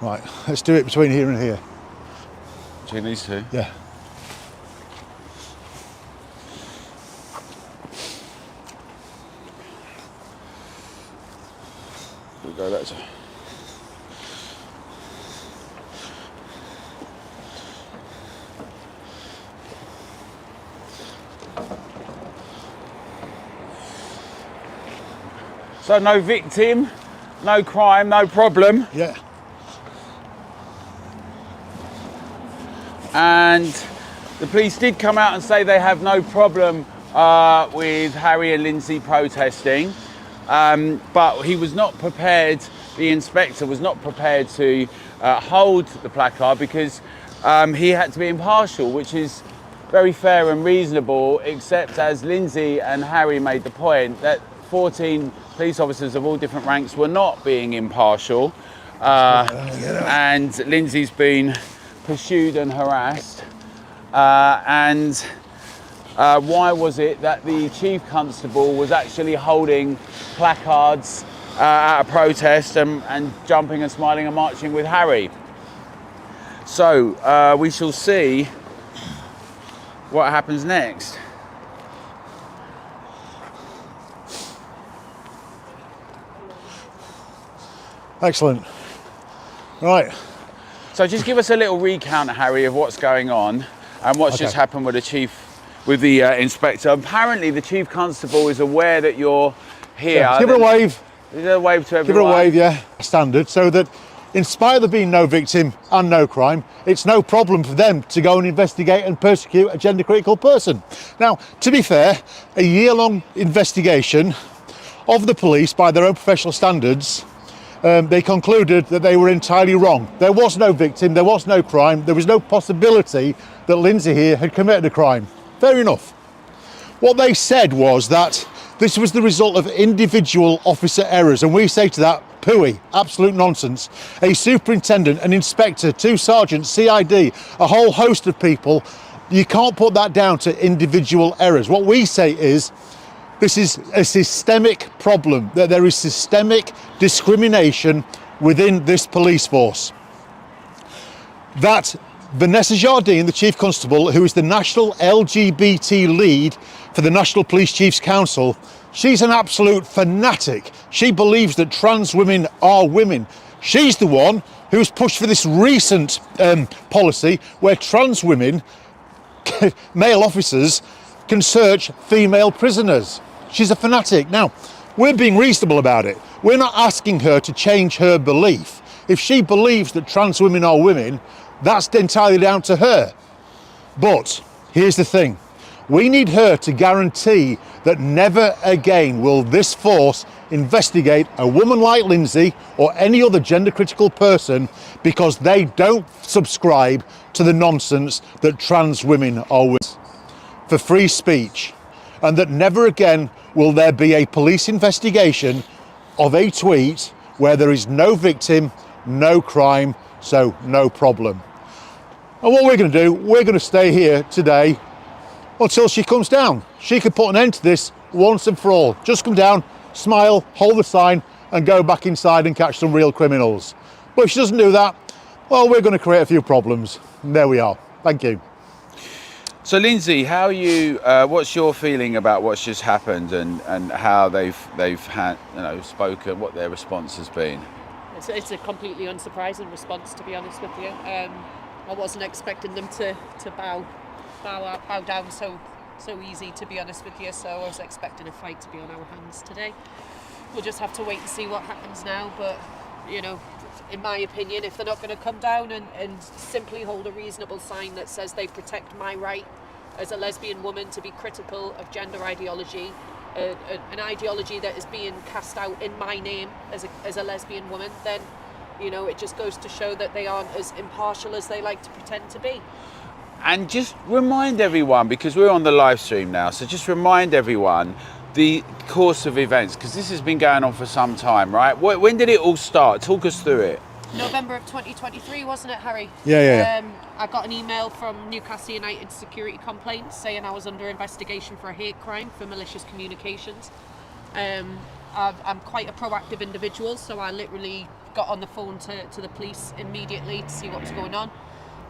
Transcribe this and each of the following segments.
Right, let's do it between here and here. Between these two? Yeah. We'll go that way. So no victim, no crime, no problem. Yeah. And the police did come out and say they have no problem with Harry and Lindsay protesting, but he was not prepared, the inspector was not prepared to hold the placard because he had to be impartial, which is very fair and reasonable, except as Lindsay and Harry made the point that 14 police officers of all different ranks were not being impartial, and Lindsay's been pursued and harassed, and why was it that the chief constable was actually holding placards at a protest and jumping and smiling and marching with Harry? So we shall see what happens next. Excellent. Right. So just give us a little recount, Harry, of what's going on and what's just happened with the chief, with the inspector. Apparently the chief constable is aware that you're here. Yeah, give her a wave. Give her a wave to everyone. Give her a wave, yeah. Standard, so that in spite of there being no victim and no crime, it's no problem for them to go and investigate and persecute a gender critical person. Now, to be fair, a year-long investigation of the police by their own professional standards, they concluded that they were entirely wrong. There was no victim, there was no crime, there was no possibility that Lindsay here had committed a crime. Fair enough. What they said was that this was the result of individual officer errors, and we say to that, pooey, absolute nonsense. A superintendent, an inspector, 2 sergeants, CID, a whole host of people, you can't put that down to individual errors. What we say is, this is a systemic problem, that there is systemic discrimination within this police force. That Vanessa Jardine, the Chief Constable, who is the National LGBT lead for the National Police Chiefs Council, she's an absolute fanatic. She believes that trans women are women. She's the one who's pushed for this recent policy where trans women, male officers, can search female prisoners. She's a fanatic. Now, we're being reasonable about it. We're not asking her to change her belief. If she believes that trans women are women, that's entirely down to her. But here's the thing. We need her to guarantee that never again will this force investigate a woman like Lindsay or any other gender critical person because they don't subscribe to the nonsense that trans women are women. For free speech, and that never again will there be a police investigation of a tweet where there is no victim, no crime, so no problem. And what we're going to do, we're going to stay here today until she comes down. She could put an end to this once and for all. Just come down, smile, hold the sign, and go back inside and catch some real criminals. But if she doesn't do that, well, we're going to create a few problems. And there we are. Thank you. So Lindsay, how are you? What's your feeling about what's just happened and how they've had, spoken, what their response has been? It's a completely unsurprising response, to be honest with you. I wasn't expecting them to bow down so easy, to be honest with you. So I was expecting a fight to be on our hands today. We'll just have to wait and see what happens now. But in my opinion, if they're not going to come down and simply hold a reasonable sign that says they protect my right as a lesbian woman to be critical of gender ideology, an ideology that is being cast out in my name as a lesbian woman, then it just goes to show that they aren't as impartial as they like to pretend to be. And just remind everyone, because we're on the live stream now, so just remind everyone the course of events, because this has been going on for some time, right? When did it all start? Talk us through it. November of 2023, wasn't it, Harry? Yeah. I got an email from Newcastle United Security Complaints saying I was under investigation for a hate crime for malicious communications. I'm quite a proactive individual, so I literally got on the phone to the police immediately to see what was going on.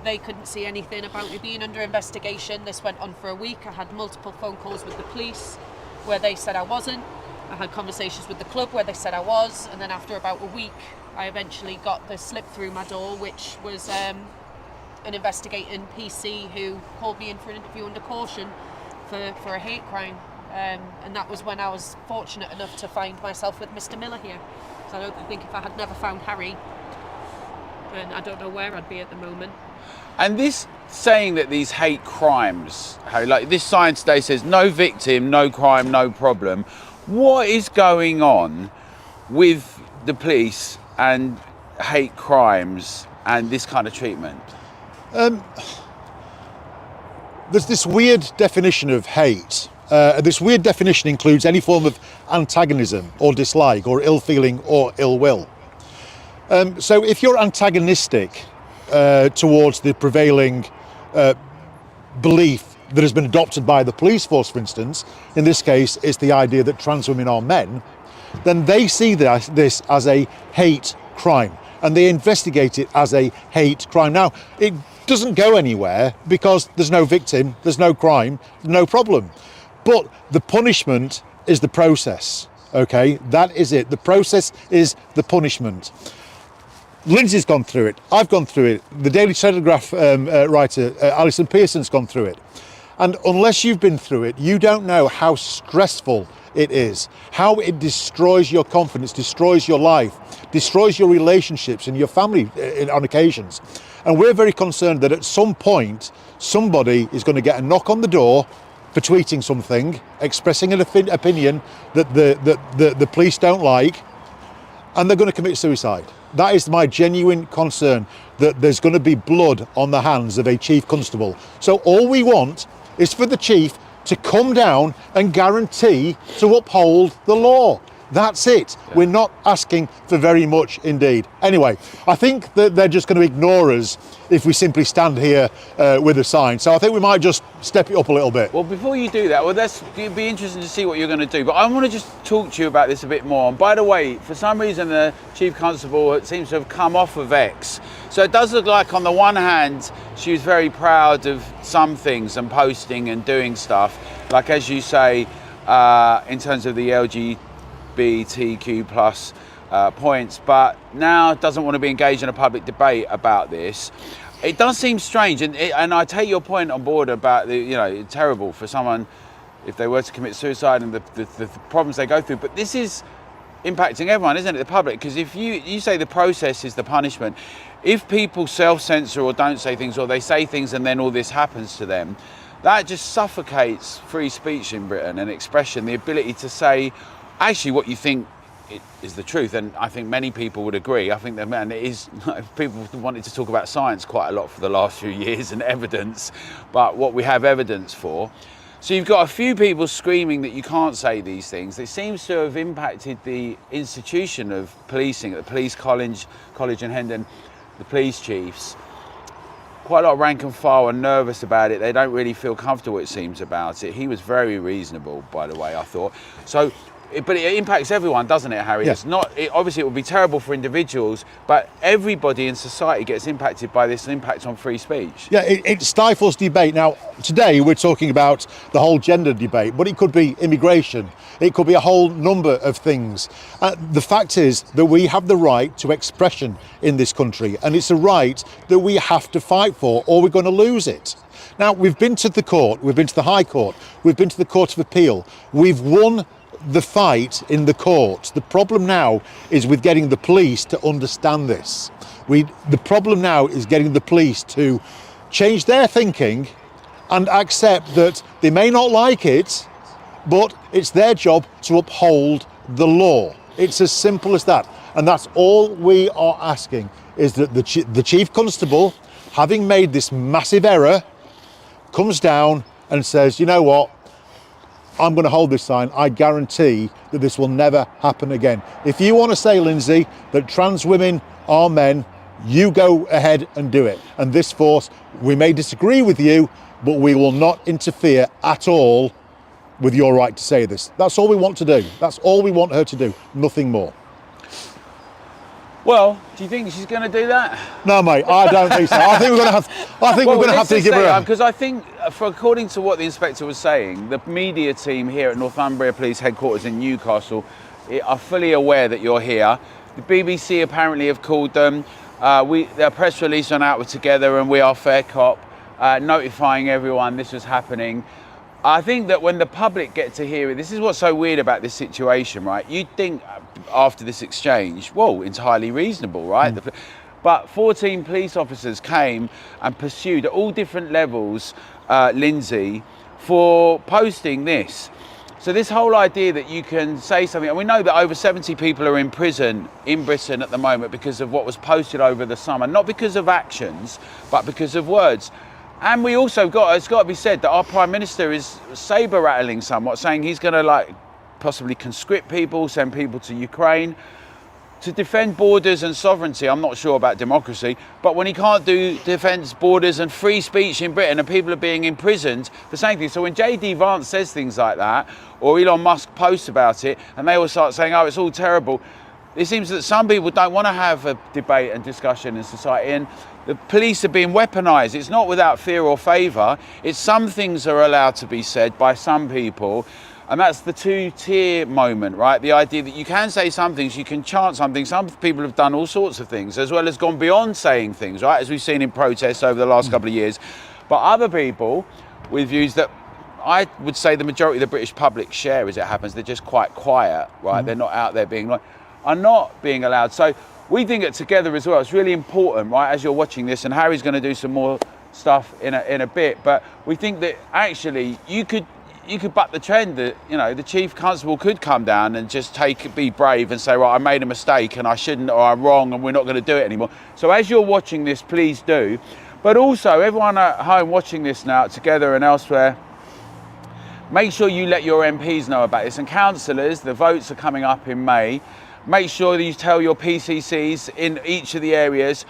They couldn't see anything about me being under investigation. This went on for a week. I had multiple phone calls with the police where they said I wasn't. I had conversations with the club where they said I was, and then after about a week I eventually got the slip through my door, which was an investigating PC who called me in for an interview under caution for a hate crime, and that was when I was fortunate enough to find myself with Mr. Miller here. So I don't think if I had never found Harry, then I don't know where I'd be at the moment. And this saying that these hate crimes, Harry, like this sign today says no victim, no crime, no problem. What is going on with the police and hate crimes and this kind of treatment? There's this weird definition of hate. This weird definition includes any form of antagonism or dislike or ill feeling or ill will. So if you're antagonistic towards the prevailing belief that has been adopted by the police force, for instance, in this case it's the idea that trans women are men, then they see this as a hate crime and they investigate it as a hate crime. Now, it doesn't go anywhere because there's no victim, there's no crime, no problem. But the punishment is the process, okay? That is it. The process is the punishment. Lindsay's gone through it. I've gone through it. The Daily Telegraph writer, Alison Pearson's gone through it. And unless you've been through it, you don't know how stressful it is, how it destroys your confidence, destroys your life, destroys your relationships and your family on occasions. And we're very concerned that at some point, somebody is going to get a knock on the door for tweeting something, expressing an opinion that the police don't like, and they're going to commit suicide. That is my genuine concern, that there's going to be blood on the hands of a chief constable. So all we want is for the chief to come down and guarantee to uphold the law. That's it. Yeah. We're not asking for very much indeed. Anyway, I think that they're just going to ignore us if we simply stand here with a sign. So I think we might just step it up a little bit. Well, before you do that, it'd be interesting to see what you're going to do. But I want to just talk to you about this a bit more. And by the way, for some reason, the Chief Constable seems to have come off of X. So it does look like on the one hand, she was very proud of some things and posting and doing stuff. Like, as you say, in terms of the LGBTQ plus points, but now doesn't want to be engaged in a public debate about this. It does seem strange, and I take your point on board about it's terrible for someone if they were to commit suicide and the problems they go through. But this is impacting everyone, isn't it? The public, because if you say the process is the punishment, if people self-censor or don't say things, or they say things and then all this happens to them, that just suffocates free speech in Britain and expression, the ability to say actually what you think is the truth. And I think many people would agree. I think that, man, it is, people wanted to talk about science quite a lot for the last few years and evidence, but what we have evidence for. So you've got a few people screaming that you can't say these things. It seems to have impacted the institution of policing at the police college in Hendon, the police chiefs. Quite a lot of rank and file are nervous about it. They don't really feel comfortable, it seems, about it. He was very reasonable, by the way, I thought. So, but it impacts everyone, doesn't it, Harry? Yes. It's obviously it would be terrible for individuals, but everybody in society gets impacted by this impact on free speech. Yeah, it stifles debate. Now, today we're talking about the whole gender debate, but it could be immigration. It could be a whole number of things. The fact is that we have the right to expression in this country, and it's a right that we have to fight for, or we're going to lose it. Now, we've been to the court, we've been to the High Court, we've been to the Court of Appeal. We've won the fight in the courts. The problem now is with getting the police to understand this. The problem now is getting the police to change their thinking and accept that they may not like it, but it's their job to uphold the law. It's as simple as that. And that's all we are asking, is that the Chief Constable, having made this massive error, comes down and says, you know what, I'm going to hold this sign. I guarantee that this will never happen again. If you want to say, Lindsay, that trans women are men, you go ahead and do it. And this force, we may disagree with you, but we will not interfere at all with your right to say this. That's all we want to do. That's all we want her to do, nothing more. Well, do you think she's going to do that? No, mate, I don't think so. I think we're going to have. I think we're going to have to give her. Because I think, according to what the inspector was saying, the media team here at Northumbria Police Headquarters in Newcastle are fully aware that you're here. The BBC apparently have called them. Their press release went out with together, and we are FairCop, notifying everyone this was happening. I think that when the public get to hear it, this is what's so weird about this situation, right? You'd think after this exchange, whoa, entirely reasonable, right? But 14 police officers came and pursued at all different levels Lindsay for posting this. So this whole idea that you can say something, and we know that over 70 people are in prison in Britain at the moment because of what was posted over the summer, not because of actions, but because of words. And we also it's got to be said that our Prime Minister is saber rattling somewhat, saying he's going to possibly conscript people, send people to Ukraine to defend borders and sovereignty. I'm not sure about democracy, but when he can't do defence borders and free speech in Britain and people are being imprisoned for saying things. So when JD Vance says things like that, or Elon Musk posts about it, and they all start saying, oh, it's all terrible, it seems that some people don't want to have a debate and discussion in society, and the police are being weaponised. It's not without fear or favour. It's some things are allowed to be said by some people, and that's the two-tier moment, right? The idea that you can say some things, you can chant something. Some people have done all sorts of things, as well as gone beyond saying things, right? As we've seen in protests over the last couple of years. But other people with views that I would say the majority of the British public share, as it happens, they're just quite quiet, right? They're not out there being are not being allowed. So we think it together as well. It's really important, right, as you're watching this, and Harry's going to do some more stuff in a bit, but we think that actually you could buck the trend that, the chief constable could come down and just be brave and say, right, I made a mistake and I shouldn't, or I'm wrong and we're not going to do it anymore. So as you're watching this, please do. But also everyone at home watching this now together and elsewhere, make sure you let your MPs know about this, and councillors, the votes are coming up in May. Make sure that you tell your PCCs in each of the areas.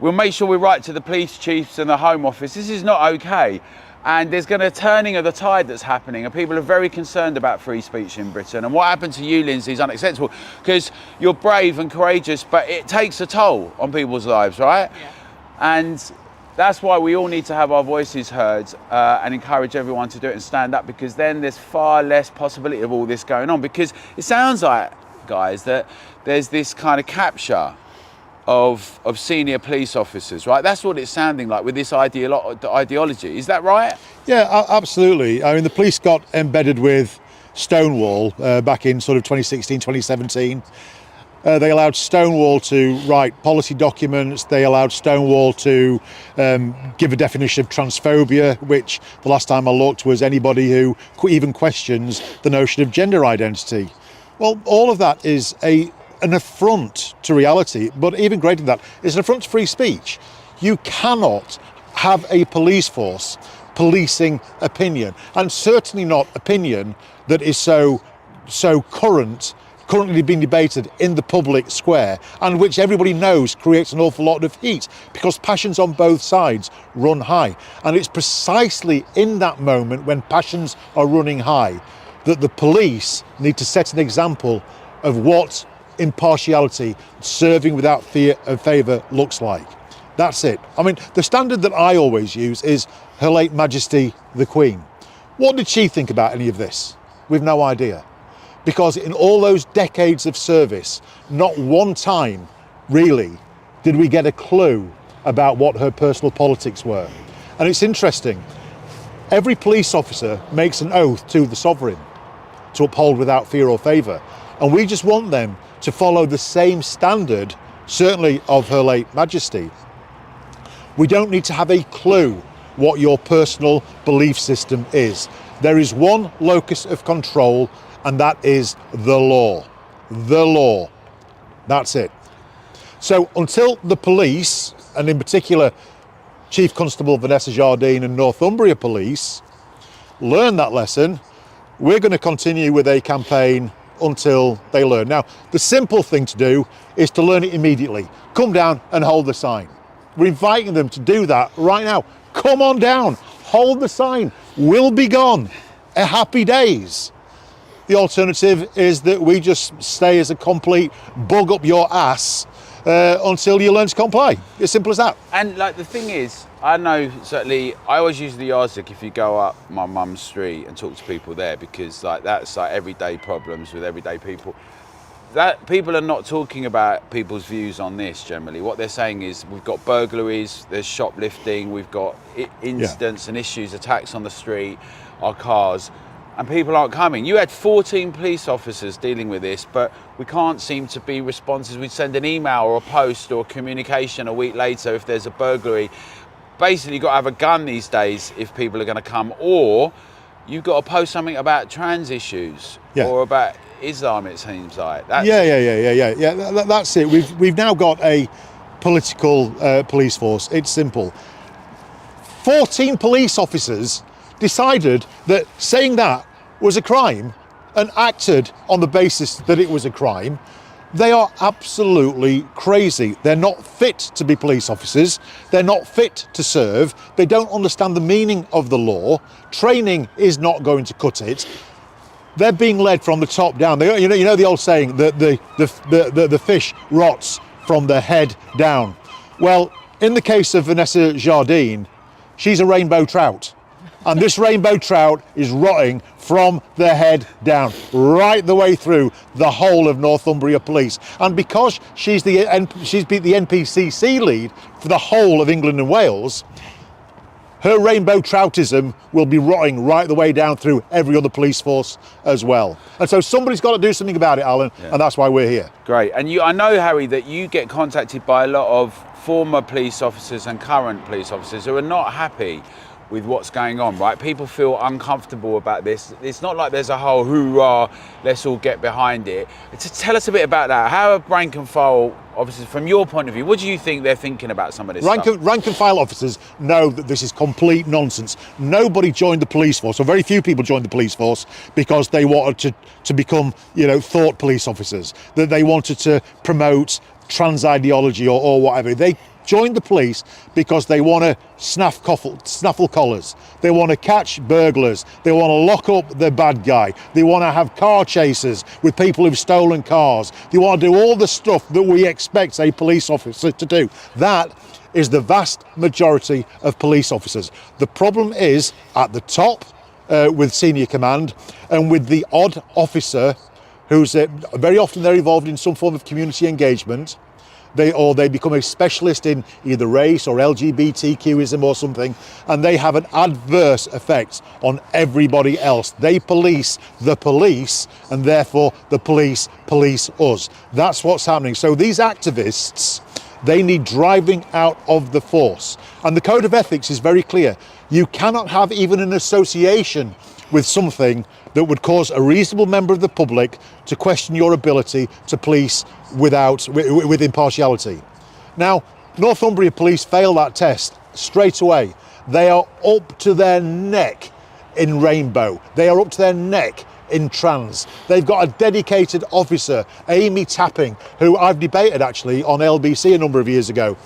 We'll make sure we write to the police chiefs and the Home Office. This is not okay. And there's going to be a turning of the tide that's happening, and people are very concerned about free speech in Britain. And what happened to you, Lindsay, is unacceptable, because you're brave and courageous, but it takes a toll on people's lives, right? Yeah. And that's why we all need to have our voices heard and encourage everyone to do it and stand up, because then there's far less possibility of all this going on. Because it sounds like, guys, that there's this kind of capture of senior police officers, right? That's what it's sounding like with this ideology. Is that right? Yeah, absolutely. I mean, the police got embedded with Stonewall back in sort of 2016, 2017. They allowed Stonewall to write policy documents. They allowed Stonewall to give a definition of transphobia, which the last time I looked was anybody who even questions the notion of gender identity. Well, all of that is an affront to reality, but even greater than that, it's an affront to free speech. You cannot have a police force policing opinion, and certainly not opinion that is so currently being debated in the public square, and which everybody knows creates an awful lot of heat, because passions on both sides run high. And it's precisely in that moment when passions are running high that the police need to set an example of what impartiality, serving without fear and favour, looks like. That's it. I mean, the standard that I always use is Her Late Majesty the Queen. What did she think about any of this? We've no idea. Because in all those decades of service, not one time, really, did we get a clue about what her personal politics were. And it's interesting, every police officer makes an oath to the sovereign to uphold without fear or favour. And we just want them to follow the same standard, certainly of Her Late Majesty. We don't need to have a clue what your personal belief system is. There is one locus of control, and that is the law. The law. That's it. So until the police, and in particular Chief Constable Vanessa Jardine and Northumbria Police, learn that lesson, we're going to continue with a campaign until they learn. Now, the simple thing to do is to learn it immediately. Come down and hold the sign. We're inviting them to do that right now. Come on down, hold the sign. We'll be gone. Happy days. The alternative is that we just stay as a complete bug up your ass until you learn to comply. As simple as that. And like the thing is, I know certainly I always use the yardstick if you go up my mum's street and talk to people there, because like that's like everyday problems with everyday people. That people are not talking about people's views on this generally. What they're saying is we've got burglaries, there's shoplifting, we've got incidents and issues, attacks on the street, our cars, and people aren't coming. You had 14 police officers dealing with this, but we can't seem to be responses. We'd send an email or a post or a communication a week later if there's a burglary. Basically, you've got to have a gun these days if people are going to come, or you've got to post something about trans issues or about Islam, it seems like. That's That's it. We've now got a political police force. It's simple. 14 police officers decided that saying that was a crime and acted on the basis that it was a crime. They are absolutely crazy. They're not fit to be police officers. They're not fit to serve. They don't understand the meaning of the law. Training is not going to cut it. They're being led from the top down. You know the old saying that the fish rots from the head down. Well, in the case of Vanessa Jardine, she's a rainbow trout. And this rainbow trout is rotting from the head down, right the way through the whole of Northumbria Police. And because she's the NPCC lead for the whole of England and Wales, her rainbow troutism will be rotting right the way down through every other police force as well. And so somebody's got to do something about it, Alan, and that's why we're here. Great. And I know, Harry, that you get contacted by a lot of former police officers and current police officers who are not happy with what's going on, right? People feel uncomfortable about this. It's not like there's a whole hoorah, let's all get behind it. Tell us a bit about that. How have rank and file officers, from your point of view, what do you think they're thinking about some of this stuff? Rank and file officers know that this is complete nonsense. Nobody joined the police force, or very few people joined the police force because they wanted to become, thought police officers, that they wanted to promote trans ideology or whatever. They joined the police because they want to snaffle collars. They want to catch burglars. They want to lock up the bad guy. They want to have car chases with people who've stolen cars. They want to do all the stuff that we expect a police officer to do. That is the vast majority of police officers. The problem is at the top with senior command and with the odd officer who's very often they're involved in some form of community engagement. They become a specialist in either race or LGBTQism or something, and they have an adverse effect on everybody else. They police the police, and therefore the police police us. That's what's happening. So these activists, they need driving out of the force. And the code of ethics is very clear. You cannot have even an association with something that would cause a reasonable member of the public to question your ability to police with impartiality. Now, Northumbria Police fail that test straight away. They are up to their neck in rainbow. They are up to their neck in trans. They've got a dedicated officer, Amy Tapping, who I've debated actually on LBC a number of years ago.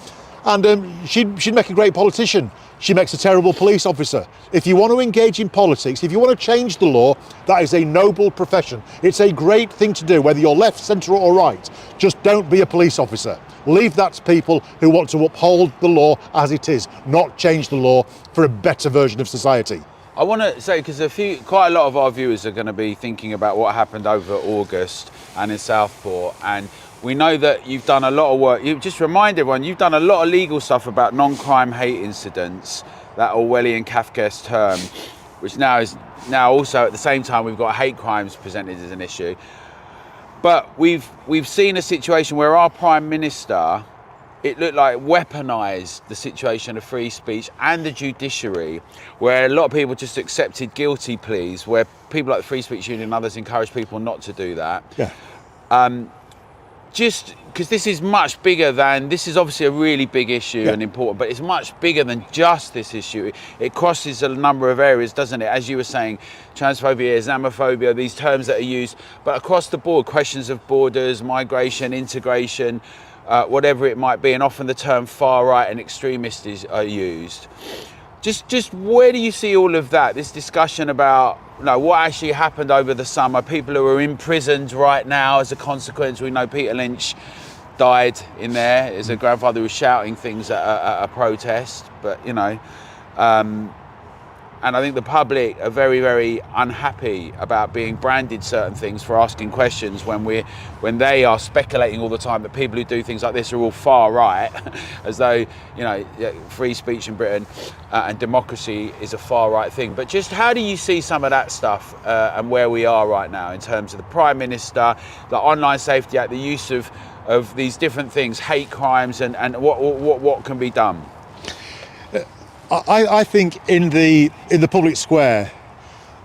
And she'd make a great politician. She makes a terrible police officer. If you want to engage in politics, if you want to change the law, that is a noble profession. It's a great thing to do, whether you're left, centre or right. Just don't be a police officer. Leave that to people who want to uphold the law as it is, not change the law for a better version of society. I want to say, because quite a lot of our viewers are going to be thinking about what happened over August and in Southport, and we know that you've done a lot of work. You just remind everyone, you've done a lot of legal stuff about non-crime hate incidents, that Orwellian Kafkaesque term, which now also at the same time we've got hate crimes presented as an issue. But we've seen a situation where our Prime Minister, it looked like weaponised the situation of free speech and the judiciary, where a lot of people just accepted guilty pleas, where people like the Free Speech Union and others encourage people not to do that. Yeah. Just because this is much bigger than, this is obviously a really big issue and important, but it's much bigger than just this issue. It crosses a number of areas, doesn't it? As you were saying, transphobia, Islamophobia, these terms that are used, but across the board, questions of borders, migration, integration, whatever it might be, and often the term far right and extremist are used. Just where do you see all of that? This discussion about what actually happened over the summer, people who are imprisoned right now as a consequence. We know Peter Lynch died in there. There's a grandfather who was shouting things at a protest, but you know, and I think the public are very, very unhappy about being branded certain things for asking questions when they are speculating all the time that people who do things like this are all far right, as though, you know, free speech in Britain and democracy is a far right thing. But just how do you see some of that stuff and where we are right now in terms of the Prime Minister, the Online Safety Act, the use of these different things, hate crimes, and what can be done? I think in the public square,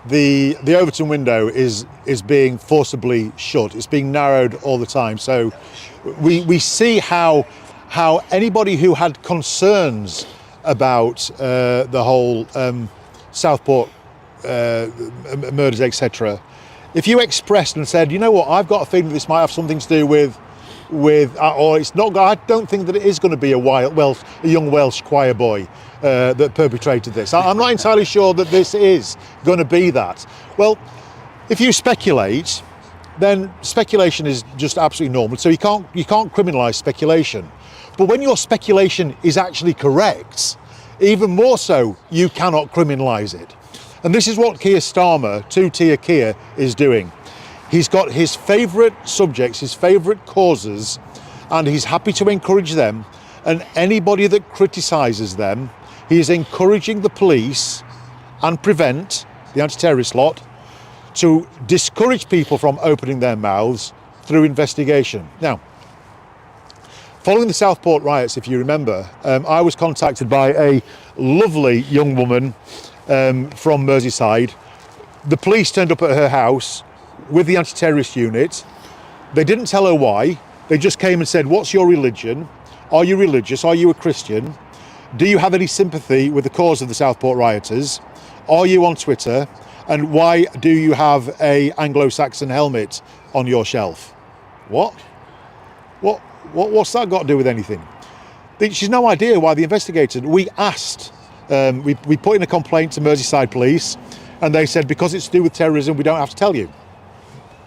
the Overton window is being forcibly shut. It's being narrowed all the time. So we see how anybody who had concerns about the whole Southport murders, etc., if you expressed and said, you know what, I've got a feeling this might have something to do with or it's not. I don't think that it is going to be a young Welsh choir boy that perpetrated this. I'm not entirely sure that this is going to be that. Well, if you speculate, then speculation is just absolutely normal. So you can't criminalise speculation. But when your speculation is actually correct, even more so, you cannot criminalise it. And this is what Keir Starmer, two-tier Keir, is doing. He's got his favourite subjects, his favourite causes, and he's happy to encourage them. And anybody that criticises them, he is encouraging the police and Prevent, the anti-terrorist lot, to discourage people from opening their mouths through investigation. Now, following the Southport riots, if you remember, I was contacted by a lovely young woman from Merseyside. The police turned up at her house with the anti-terrorist unit. They didn't tell her why. They just came and said, what's your religion? Are you religious? Are you a Christian? Do you have any sympathy with the cause of the Southport rioters? Are you on Twitter? And why do you have a Anglo-Saxon helmet on your shelf? What's that got to do with anything? She's no idea why the investigator. We asked, we put in a complaint to Merseyside Police, and they said, because it's to do with terrorism, we don't have to tell you.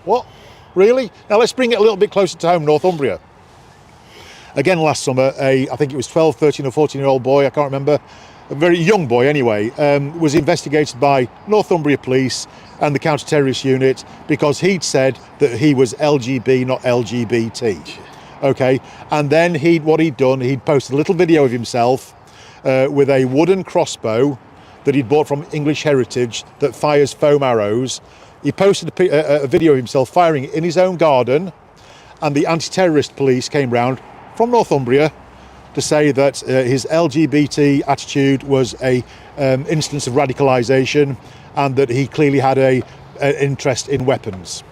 What? Really? Now let's bring it a little bit closer to home, Northumbria. Again, last summer, I think it was 12, 13 or 14-year-old boy, I can't remember, a very young boy anyway, was investigated by Northumbria Police and the counter-terrorist unit because he'd said that he was LGB, not LGBT. Okay, and then he'd posted a little video of himself with a wooden crossbow that he'd bought from English Heritage that fires foam arrows. He posted a video of himself firing in his own garden, and the anti-terrorist police came round from Northumbria to say that his LGBT attitude was a instance of radicalisation and that he clearly had an interest in weapons.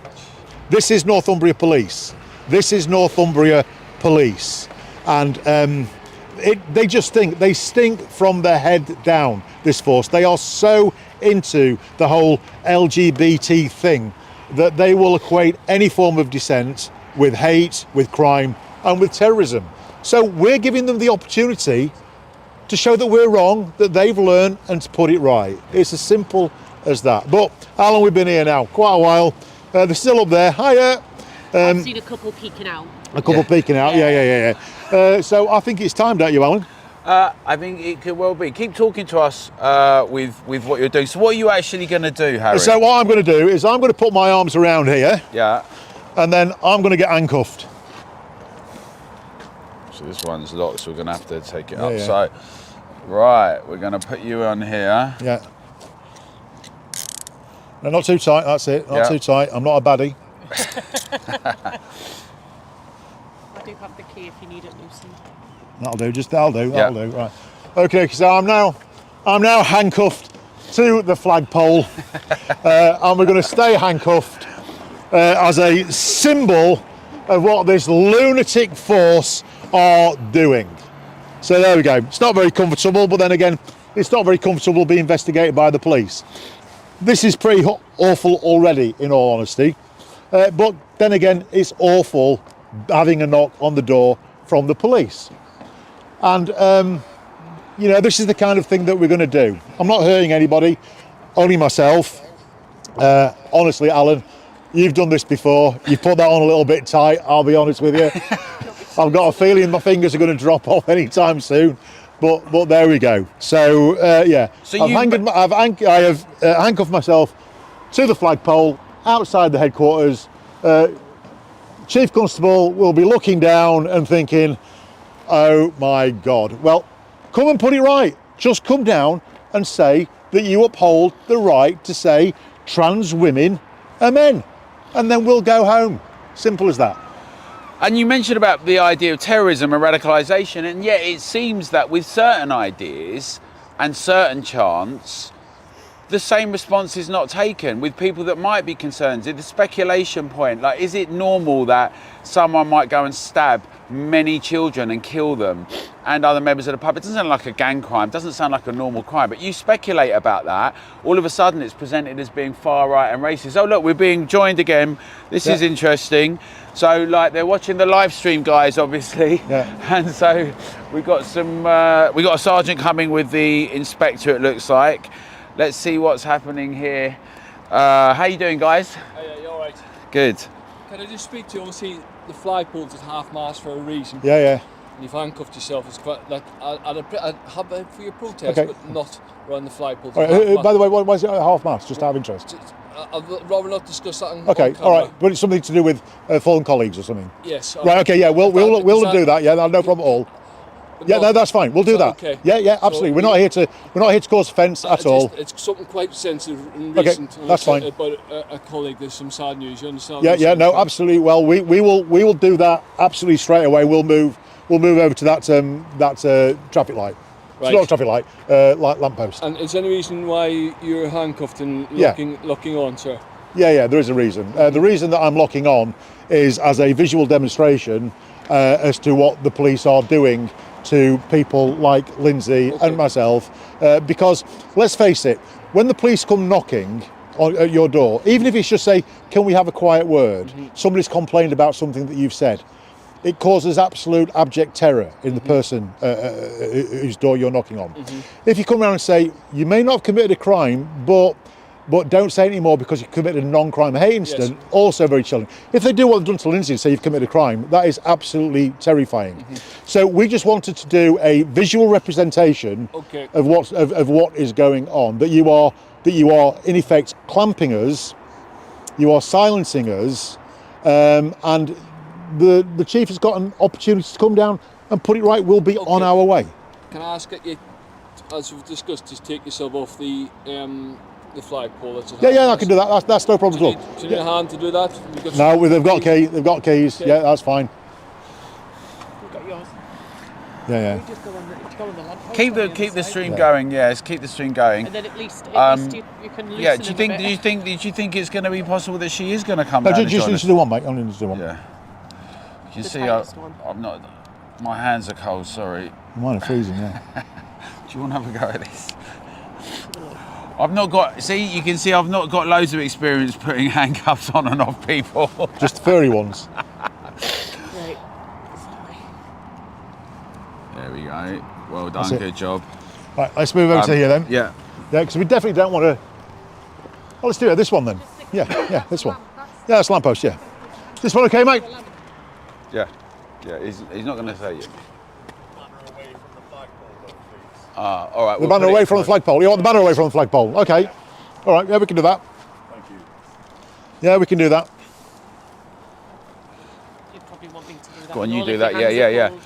This is Northumbria Police. This is Northumbria Police. And they stink from the head down, this force. They are so into the whole LGBT thing that they will equate any form of dissent with hate, with crime, and with terrorism. So we're giving them the opportunity to show that we're wrong, that they've learned, and to put it right. It's as simple as that. But how long we've been here now? Quite a while. They're still up there. Hiya. I've seen a couple peeking out. A couple peeking out. Yeah. So I think it's time, don't you, Alan? I think it could well be. Keep talking to us with what you're doing. So what are you actually going to do, Harry? So what I'm going to do is I'm going to put my arms around here. Yeah. And then I'm going to get handcuffed. So this one's locked, so we're going to have to take it up. Yeah. So, right, we're going to put you on here. Yeah. No, not too tight, that's it. Not too tight. I'm not a baddie. I do have the key if you need it loosened. That'll do. Right. Okay, so I'm now handcuffed to the flagpole, and we're going to stay handcuffed as a symbol of what this lunatic force are doing. So there we go. It's not very comfortable, but then again, it's not very comfortable being investigated by the police. This is pretty awful already, in all honesty. But then again, it's awful having a knock on the door from the police. And, this is the kind of thing that we're going to do. I'm not hurting anybody, only myself. Honestly, Alan, you've done this before. You put that on a little bit tight, I'll be honest with you. I've got a feeling my fingers are going to drop off anytime soon. But there we go. So yeah, So I have handcuffed myself to the flagpole outside the headquarters. Chief Constable will be looking down and thinking, oh my God. Well, come and put it right. Just come down and say that you uphold the right to say trans women are men. And then we'll go home. Simple as that. And you mentioned about the idea of terrorism and radicalisation, and yet it seems that with certain ideas and certain chants, the same response is not taken with people that might be concerned. At the speculation point, like, is it normal that someone might go and stab many children and kill them and other members of the public? It doesn't sound like a gang crime, doesn't sound like a normal crime, but you speculate about that, all of a sudden it's presented as being far right and racist. Oh look, we're being joined again. This is interesting. So like, they're watching the live stream, guys, obviously. Yeah. And so we've got we got a sergeant coming with the inspector, it looks like. Let's see what's happening here. How you doing, guys? Oh yeah, you all right? Good. Can I just speak to you? Obviously, the flagpole's at half-mast for a reason. Yeah, yeah. And you've handcuffed yourself. It's quite like I'd have it for your protest, Okay. but not around the flagpole. All right, by the way, why is it at half-mast? Just out of interest. I'd rather not discuss that. Okay, on all right. camera. But it's something to do with fallen colleagues or something. Yes. Right. Okay. Yeah. We'll do that. Yeah. No problem at all. Yeah. No, that's fine. We'll do that. Okay. Yeah. Yeah. Absolutely. So we're not here to cause offence at all. It's something quite sensitive and Okay, recent. that's fine. About a colleague. There's some sad news. You understand? Yeah. Yeah. No. Absolutely. Well, we will do that absolutely straight away. We'll move over to that traffic light. Right. It's not a traffic light. Lamppost. And is there any reason why you're handcuffed and Yeah. locking on, sir? Yeah, there is a reason. The reason that I'm locking on is as a visual demonstration as to what the police are doing to people like Lindsay and myself. Because let's face it, when the police come knocking at your door, even if it's just say, can we have a quiet word? Somebody's complained about something that you've said. It causes absolute abject terror in the person whose door you're knocking on. If you come around and say, you may not have committed a crime, but don't say it anymore because you committed a non-crime hate incident, also very chilling. If they do what they've done to Lindsay and say you've committed a crime, that is absolutely terrifying. So we just wanted to do a visual representation of what is going on, that you are in effect clamping us, you are silencing us, and the chief has got an opportunity to come down and put it right. We'll be on our way. Can I ask you, as we've discussed, just take yourself off the flagpole? Yeah, I can do that. That's no problem at all. Do you need a hand to do that? No, they've got keys. They've got keys. Okay. Yeah, that's fine. We've got yours. Yeah. We just go on the lamppost Keep on the other stream side. going. Yes, keep the stream going. And then at least you can loosen Yeah. him a bit. Do you think it's going to be possible that she is going to come No, down? and just join need us? to do one, mate. Only need to do one. Yeah. You The see, tightest one. I'm not. My hands are cold. Sorry. Mine are freezing. Yeah. Do you want to have a go at this? I've not got. See, you can see I've not got loads of experience putting handcuffs on and off people. Just furry ones. Right. There we go. Well That's done. it. Good job. Right, let's move over to here then. Yeah. Yeah, because we definitely don't want to. Well, let's do it. This one then. Yeah, this one. Yeah, that's lamppost. Yeah. This one, okay, mate? Yeah. Yeah. He's not going to say it. All right. The banner away from the flagpole. You want the banner away from the flagpole? Okay. All right. Yeah, we can do that. Thank you. Yeah, we can do that. You probably want me to do that. Go on, and you all do if that. your Yeah, hands yeah, are yeah. cold.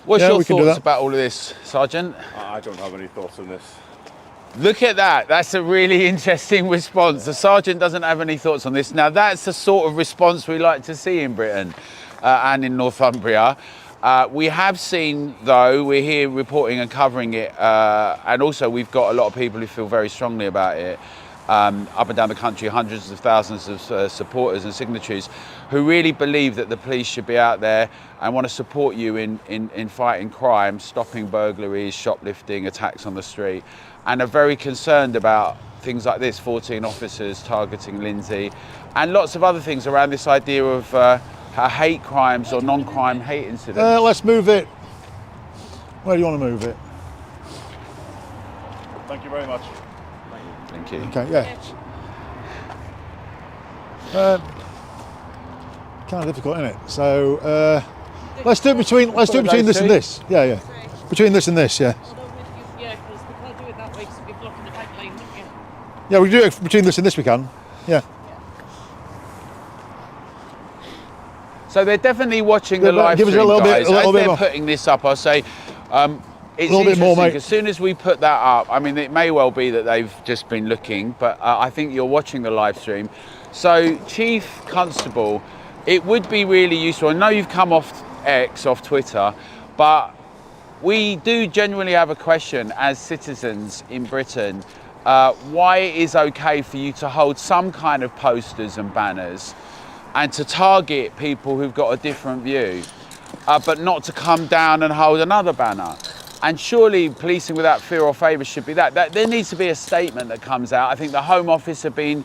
What's Yeah, your we can do thoughts that. about all of this, Sergeant? I don't have any thoughts on this. Look at that. That's a really interesting response. The sergeant doesn't have any thoughts on this. Now, that's the sort of response we like to see in Britain and in Northumbria. We have seen, though, we're here reporting and covering it, and also we've got a lot of people who feel very strongly about it, up and down the country, hundreds of thousands of supporters and signatories who really believe that the police should be out there and want to support you in fighting crime, stopping burglaries, shoplifting, attacks on the street, and are very concerned about things like this, 14 officers targeting Lindsay, and lots of other things around this idea of hate crimes or non-crime hate incidents. Let's move it. Where do you want to move it? Thank you very much. Thank you. Okay, yeah. Kind of difficult, isn't it? So Let's do it between this and this. Yeah, yeah. Between this and this, yeah. Although with you, yeah, because we can't do it that way because we'd be blocking the bike lane, wouldn't you? Yeah, we do it between this and this. We can. Yeah. So they're definitely watching the live Give us stream, a little guys. bit, a little As bit they're more. putting this up, I'll say, it's little bit more, interesting, mate. as soon as we put that up, I mean, it may well be that they've just been looking, but I think you're watching the live stream. So, Chief Constable, it would be really useful. I know you've come off X, off Twitter, but we do genuinely have a question as citizens in Britain, why it is okay for you to hold some kind of posters and banners and to target people who've got a different view, but not to come down and hold another banner. And surely policing without fear or favour should be that. There needs to be a statement that comes out. I think the Home Office have been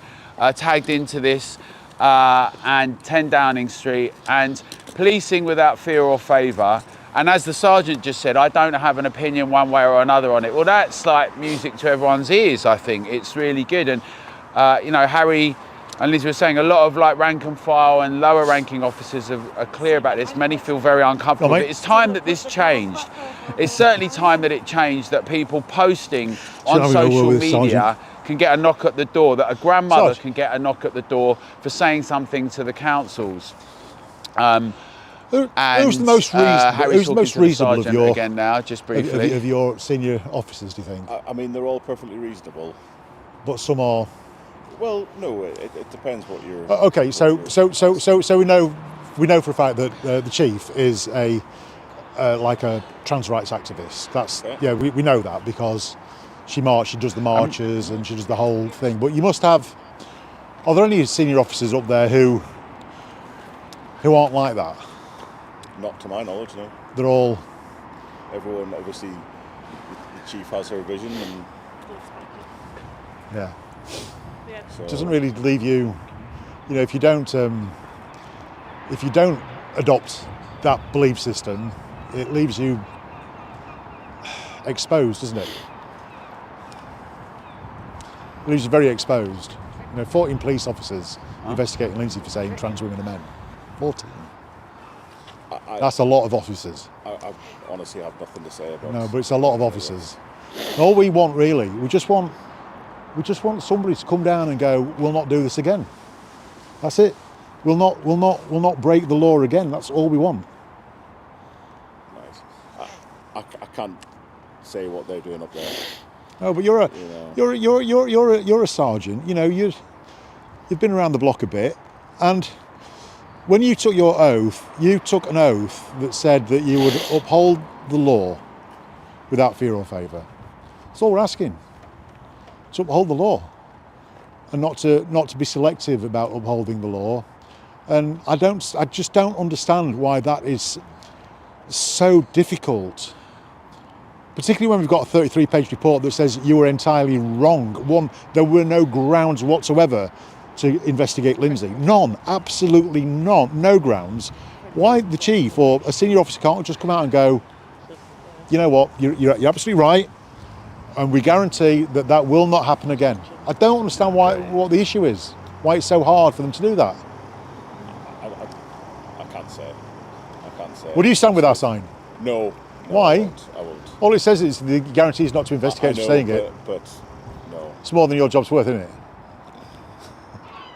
tagged into this, and 10 Downing Street, and policing without fear or favour. And as the Sergeant just said, I don't have an opinion one way or another on it. Well, that's like music to everyone's ears, I think. It's really good. And, you know, Harry and Liz were saying a lot of like rank and file and lower ranking officers are clear about this. Many feel very uncomfortable. But it's time that this changed. It's certainly time that it changed, that people posting on social media can get a knock at the door, that a grandmother can get a knock at the door for saying something to the councils. Who's the most reasonable of your again now, just briefly of your senior officers? Do you think? I mean, they're all perfectly reasonable. But some are. Well, no, it depends what you're. Okay, so we know for a fact that the chief is a like a trans rights activist. That's okay. We know that because she does the marches and she does the whole thing. But you must have. Are there any senior officers up there who aren't like that? Not to my knowledge, no. They're all. Everyone, obviously, the chief has her vision, and Yeah. so It doesn't really leave you. You know, if you don't adopt that belief system, it leaves you exposed, doesn't it? It leaves you very exposed. You know, 14 police officers investigating Lindsay for saying trans women are men. 14. That's a lot of officers. I honestly have nothing to say about. No, but it's a lot of officers. And all we want really, we just want somebody to come down and go, we'll not do this again. That's it. We'll not break the law again. That's all we want. Nice. I can't say what they're doing up there. No, but you're a sergeant. You know, you've been around the block a bit, and when you took your oath, you took an oath that said that you would uphold the law without fear or favour. That's all we're asking. To uphold the law, and not to be selective about upholding the law. And I just don't understand why that is so difficult. Particularly when we've got a 33-page report that says you were entirely wrong. There were no grounds whatsoever to investigate Lindsay. None, absolutely none, no grounds. Why the chief or a senior officer can't just come out and go, you know what, you're absolutely right, and we guarantee that will not happen again. I don't understand what the issue is, why it's so hard for them to do that. I can't say. Well, do you stand with our sign? No. Why? I won't. All it says is the guarantee is not to investigate for saying it. But no. It's more than your job's worth, isn't it?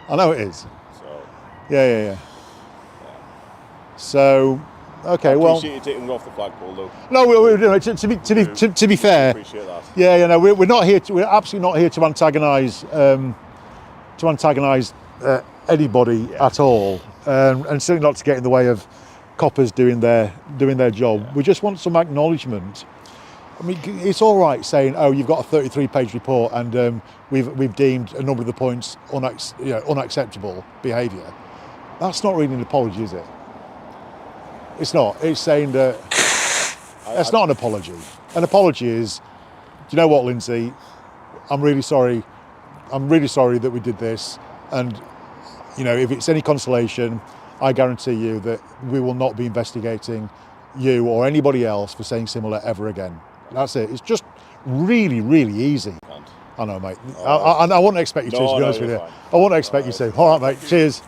I know it is. So. Yeah. So, okay, I well. appreciate you taking it off the flagpole, though. No, to be fair. I appreciate that. Yeah, no, we're not here. We're absolutely not here to antagonise anybody at all, and certainly not to get in the way of coppers doing their job. Yeah. We just want some acknowledgement. I mean, it's all right saying, "Oh, you've got a 33-page report, and we've deemed a number of the points unacceptable behaviour." That's not really an apology, is it? It's not. It's saying that that's not an apology. An apology is, do you know what, Lindsay? I'm really sorry. I'm really sorry that we did this, and you know, if it's any consolation, I guarantee you that we will not be investigating you or anybody else for saying similar ever again. That's it. It's just really, really easy. I know, mate. I wouldn't expect you to be honest with you. Fine. I wouldn't expect you to. All right, mate. Cheers.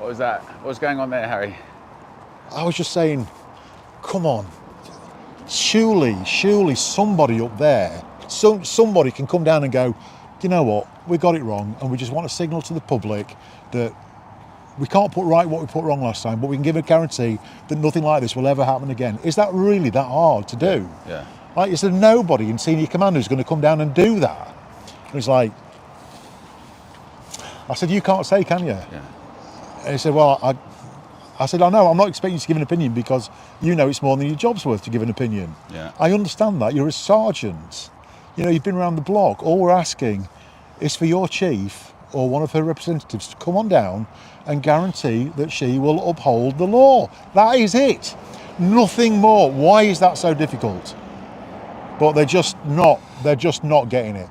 What was that? What's going on there, Harry? I was just saying, come on. Surely somebody up there, somebody can come down and go, you know what, we got it wrong, and we just want to signal to the public that we can't put right what we put wrong last time, but we can give a guarantee that nothing like this will ever happen again. Is that really that hard to do? Yeah. Like, is there nobody in senior command who's going to come down and do that? And it's like, I said, you can't say, can you? Yeah. And he said, well, I said, I know, I'm not expecting you to give an opinion because you know it's more than your job's worth to give an opinion. Yeah. I understand that. You're a sergeant. You know, you've been around the block. All we're asking is for your chief or one of her representatives to come on down and guarantee that she will uphold the law. That is it. Nothing more. Why is that so difficult? But they're just not getting it.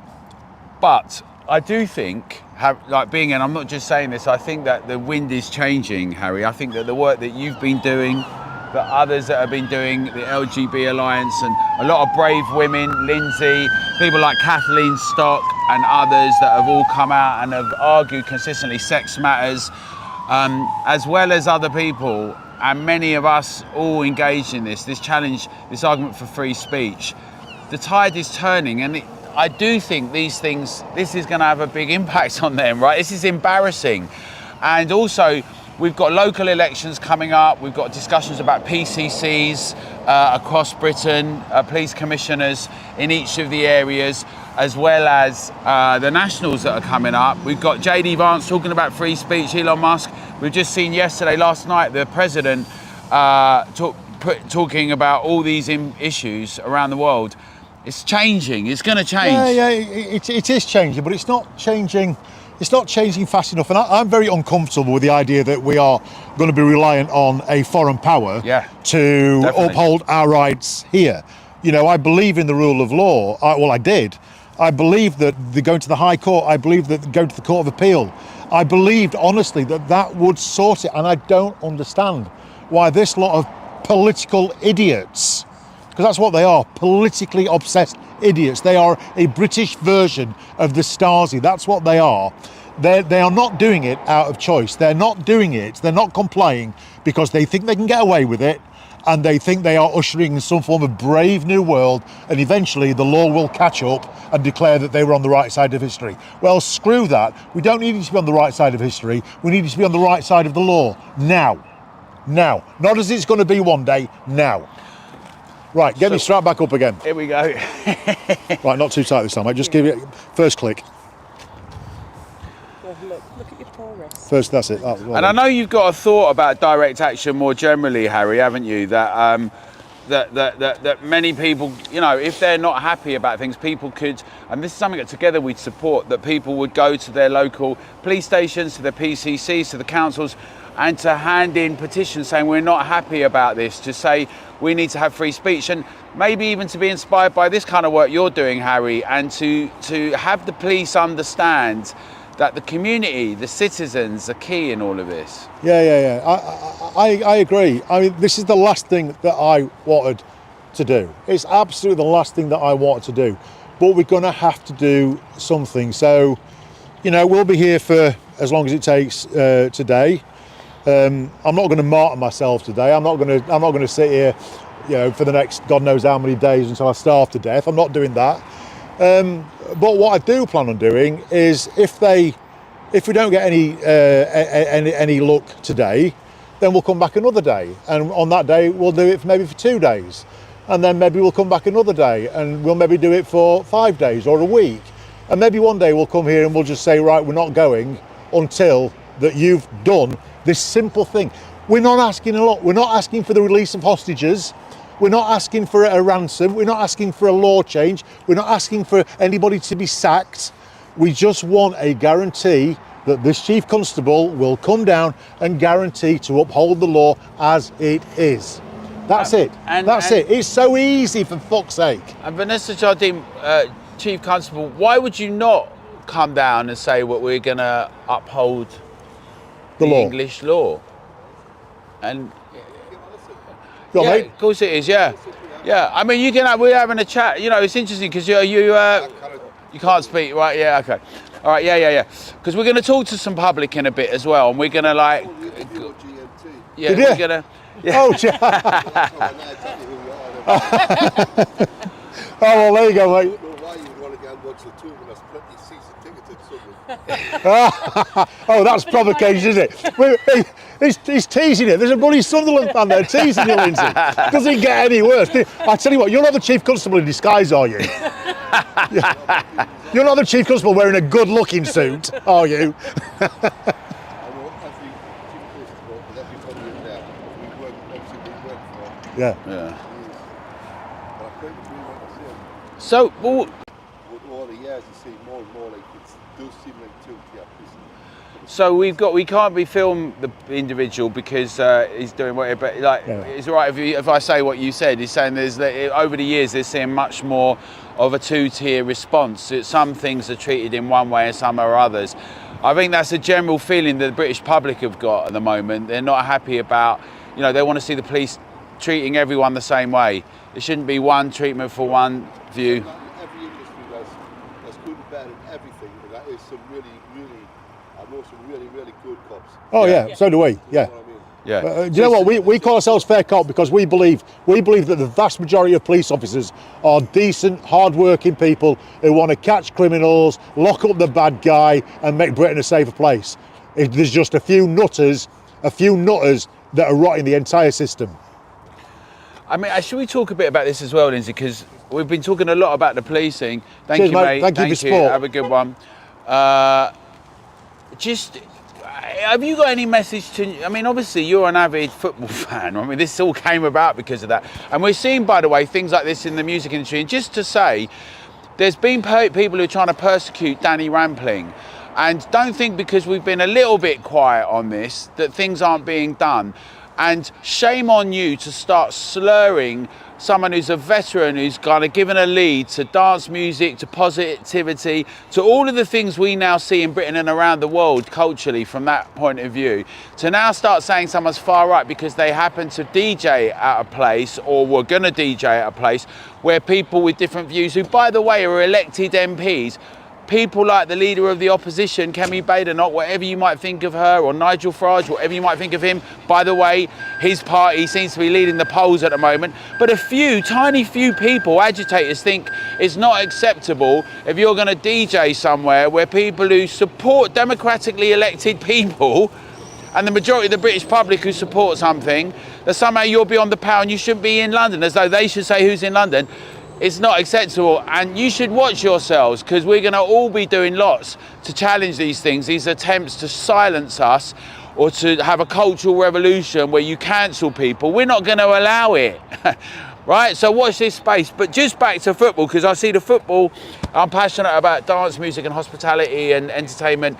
But I do think, like being, and I'm not just saying this, I think that the wind is changing, Harry. I think that the work that you've been doing, that others that have been doing, the LGB Alliance, and a lot of brave women, Lindsay, people like Kathleen Stock and others that have all come out and have argued consistently sex matters, as well as other people, and many of us all engaged in this challenge, this argument for free speech. The tide is turning, and I do think these things, this is going to have a big impact on them, right? This is embarrassing. And also, we've got local elections coming up. We've got discussions about PCCs across Britain, police commissioners in each of the areas, as well as the nationals that are coming up. We've got JD Vance talking about free speech, Elon Musk. We've just seen last night, the president talking about all these issues around the world. It's changing. It's going to change. Yeah, it is changing, but it's not changing. It's not changing fast enough, and I'm very uncomfortable with the idea that we are going to be reliant on a foreign power to uphold our rights here. You know, I believe in the rule of law. I did. I believed that going to the High Court. I believed that going to the Court of Appeal. I believed honestly that would sort it, and I don't understand why this lot of political idiots, because that's what they are, politically obsessed idiots. They are a British version of the Stasi. That's what they are. They are not doing it out of choice. They're not doing it. They're not complying because they think they can get away with it, and they think they are ushering in some form of brave new world, and eventually the law will catch up and declare that they were on the right side of history. Well, screw that. We don't need you to be on the right side of history. We need you to be on the right side of the law now. Now. Not as it's going to be one day, now. Right, get me strapped back up again. Here we go. Right, not too tight this time, mate. Just give it first click. Look at your poor wrist. First, that's it. And I know you've got a thought about direct action more generally, Harry, haven't you? That many people, you know, if they're not happy about things, people could, and this is something that together we'd support, that people would go to their local police stations, to their PCCs, to the councils, and to hand in petitions saying we're not happy about this, to say we need to have free speech, and maybe even to be inspired by this kind of work you're doing, Harry, and to have the police understand that the community, the citizens are key in all of this. Yeah. I agree. I mean, this is the last thing that I wanted to do. It's absolutely the last thing that I wanted to do. But we're going to have to do something. So, you know, we'll be here for as long as it takes today. I'm not going to martyr myself today. I'm not going to sit here, you know, for the next God knows how many days until I starve to death. I'm not doing that. But what I do plan on doing is, if we don't get any luck today, then we'll come back another day, and on that day we'll do it maybe for 2 days, and then maybe we'll come back another day, and we'll maybe do it for 5 days or a week, and maybe one day we'll come here and we'll just say, right, we're not going until that you've done this simple thing. We're not asking a lot. We're not asking for the release of hostages. We're not asking for a ransom. We're not asking for a law change. We're not asking for anybody to be sacked. We just want a guarantee that this chief constable will come down and guarantee to uphold the law as it is. That's it. That's it. It's so easy, for fuck's sake. And Vanessa Jardine, Chief Constable, why would you not come down and say what we're going to uphold the law. English law? And Go on, yeah, mate. of course it is. Yeah. I mean, we're having a chat. You know, it's interesting because you can't speak, right? Yeah, okay. All right, yeah. Because we're going to talk to some public in a bit as well, and we're going to like, yeah, Did we're you? going to. Oh, oh, well, there you go, mate. I don't know why you would want to go and watch the tour when there's plenty of season tickets at somewhere. Oh, that's provocation, isn't it? He's teasing it. There's a bloody Sunderland fan there teasing you, Lindsay. Doesn't get any worse. I tell you what, you're not the Chief Constable in disguise, are you? You're not the Chief Constable wearing a good-looking suit, are you? I know every chief constable with every family in there. We work for. Yeah. Yeah. But I think we want to see them. So, well, With all the years, you see more and more like it does seem like two prison. so we can't be film the individual because he's doing whatever. But like, Yeah. it's all right if I say what you said. He's saying there's over the years they're seeing much more of a two-tier response. Some things are treated in one way and some are others. I think that's a general feeling that the British public have got at the moment. They're not happy about, they want to see the police treating everyone the same way. There shouldn't be one treatment for one view. Every industry there's good and bad in everything, but there is some really, I know some really, really good cops. Oh, yeah, so do we, yeah. You know what I mean? Yeah. Do you know what? We call ourselves FairCop because we believe that the vast majority of police officers are decent, hard-working people who want to catch criminals, lock up the bad guy, and make Britain a safer place. There's just a few nutters that are rotting the entire system. I mean, should we talk a bit about this as well, Lindsay? Because we've been talking a lot about the policing. Thank Cheers, you, mate. mate. Thank you for support. Have a good one. Have you got any message to? I mean, obviously you're an avid football fan. I mean, this all came about because of that. And we're seeing, by the way, things like this in the music industry. And just to say, there's been people who are trying to persecute Danny Rampling. And don't think because we've been a little bit quiet on this that things aren't being done. And shame on you to start slurring someone who's a veteran, who's kind of given a lead to dance music, to positivity, to all of the things we now see in Britain and around the world culturally from that point of view. To now start saying someone's far right because they happen to DJ at a place or were going to DJ at a place where people with different views, who by the way are elected MPs, people like the leader of the opposition, Kemi Badenoch, whatever you might think of her, or Nigel Farage, whatever you might think of him. By the way, his party seems to be leading the polls at the moment. But tiny few people, agitators, think it's not acceptable if you're going to DJ somewhere where people who support democratically elected people and the majority of the British public who support something, that somehow you're beyond the pale and you shouldn't be in London, as though they should say who's in London. It's not acceptable, and you should watch yourselves because we're going to all be doing lots to challenge these things, these attempts to silence us or to have a cultural revolution where you cancel people. We're not going to allow it, right? So watch this space. But just back to football, because I see the football, I'm passionate about dance, music and hospitality and entertainment.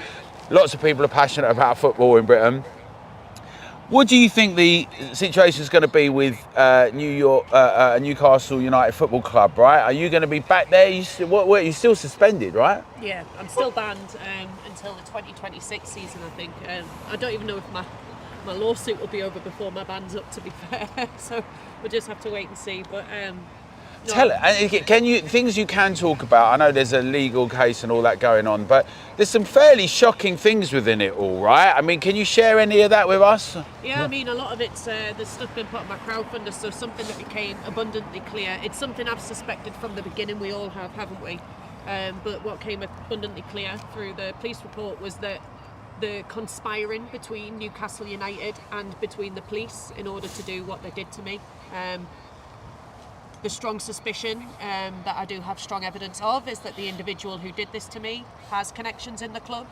Lots of people are passionate about football in Britain. What do you think the situation is going to be with Newcastle United Football Club, right? Are you going to be back there? You're still suspended, right? Yeah, I'm still banned until the 2026 season, I think. I don't even know if my lawsuit will be over before my ban's up, to be fair. So we'll just have to wait and see. But things you can talk about? I know there's a legal case and all that going on, but there's some fairly shocking things within it all, right? I mean, can you share any of that with us? Yeah, I mean, a lot of it's there's stuff been put on my crowdfunder, so something that became abundantly clear. It's something I've suspected from the beginning. We all have, haven't we? But what came abundantly clear through the police report was that the conspiring between Newcastle United and between the police in order to do what they did to me. The strong suspicion that I do have strong evidence of is that the individual who did this to me has connections in the club.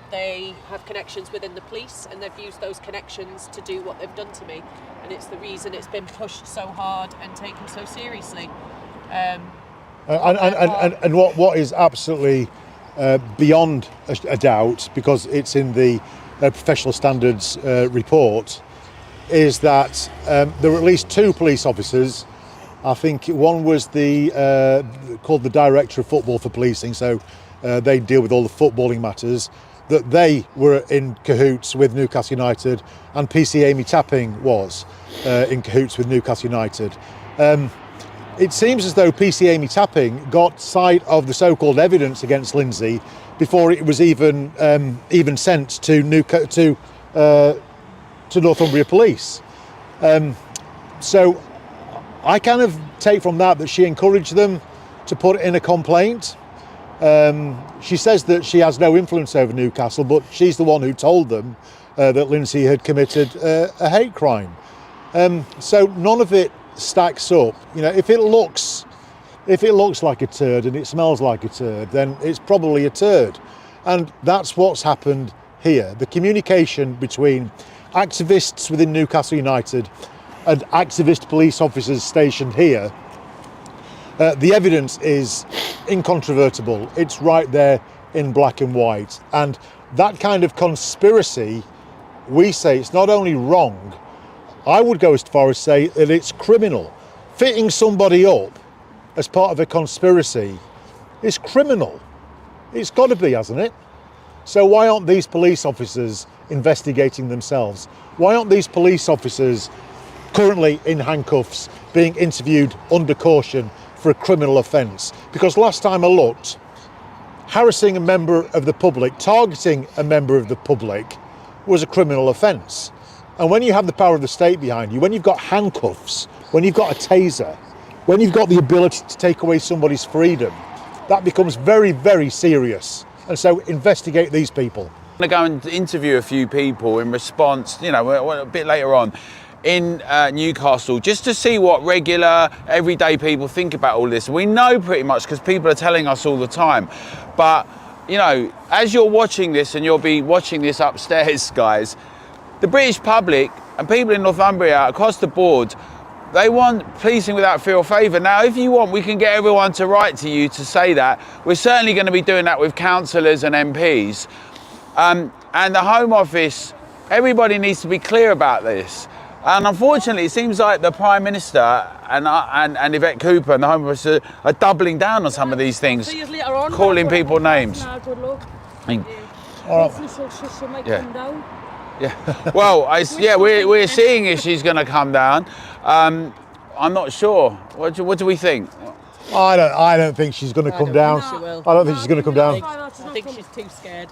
They have connections within the police, and they've used those connections to do what they've done to me. And it's the reason it's been pushed so hard and taken so seriously. And what is absolutely beyond a doubt, because it's in the professional standards report, is that there were at least two police officers. I think one was called the Director of Football for Policing, so they deal with all the footballing matters, that they were in cahoots with Newcastle United, and PC Amy Tapping was in cahoots with Newcastle United. It seems as though PC Amy Tapping got sight of the so-called evidence against Lindsay before it was even sent to Northumbria Police. So I kind of take from that she encouraged them to put in a complaint. She says that she has no influence over Newcastle, but she's the one who told them that Lindsay had committed a hate crime. So none of it stacks up. You know, if it looks like a turd and it smells like a turd, then it's probably a turd. And that's what's happened here. The communication between activists within Newcastle United and activist police officers stationed here, the evidence is incontrovertible. It's right there in black and white. And that kind of conspiracy, we say it's not only wrong, I would go as far as say that it's criminal. Fitting somebody up as part of a conspiracy is criminal. It's got to be, hasn't it? So why aren't these police officers investigating themselves? Why aren't these police officers currently in handcuffs being interviewed under caution for a criminal offence? Because last time I looked, harassing a member of the public, targeting a member of the public was a criminal offence. And when you have the power of the state behind you, when you've got handcuffs, when you've got a taser, when you've got the ability to take away somebody's freedom, that becomes very, very serious. And so investigate these people. I'm going to go and interview a few people in response, you know, a bit later on in Newcastle, just to see what regular, everyday people think about all this. We know pretty much because people are telling us all the time. But, you know, as you're watching this, and you'll be watching this upstairs, guys, the British public and people in Northumbria across the board, they want policing without fear or favour. Now, if you want, we can get everyone to write to you to say that. We're certainly going to be doing that with councillors and MPs. And the Home Office, everybody needs to be clear about this. And unfortunately, it seems like the Prime Minister and Yvette Cooper and the Home Office are doubling down on some of these things, calling people names. Yeah. Well, we're seeing if she's going to come down. I'm not sure. What do we think? I don't think she's going to come down. I don't think she's going to come down. I think she's too scared.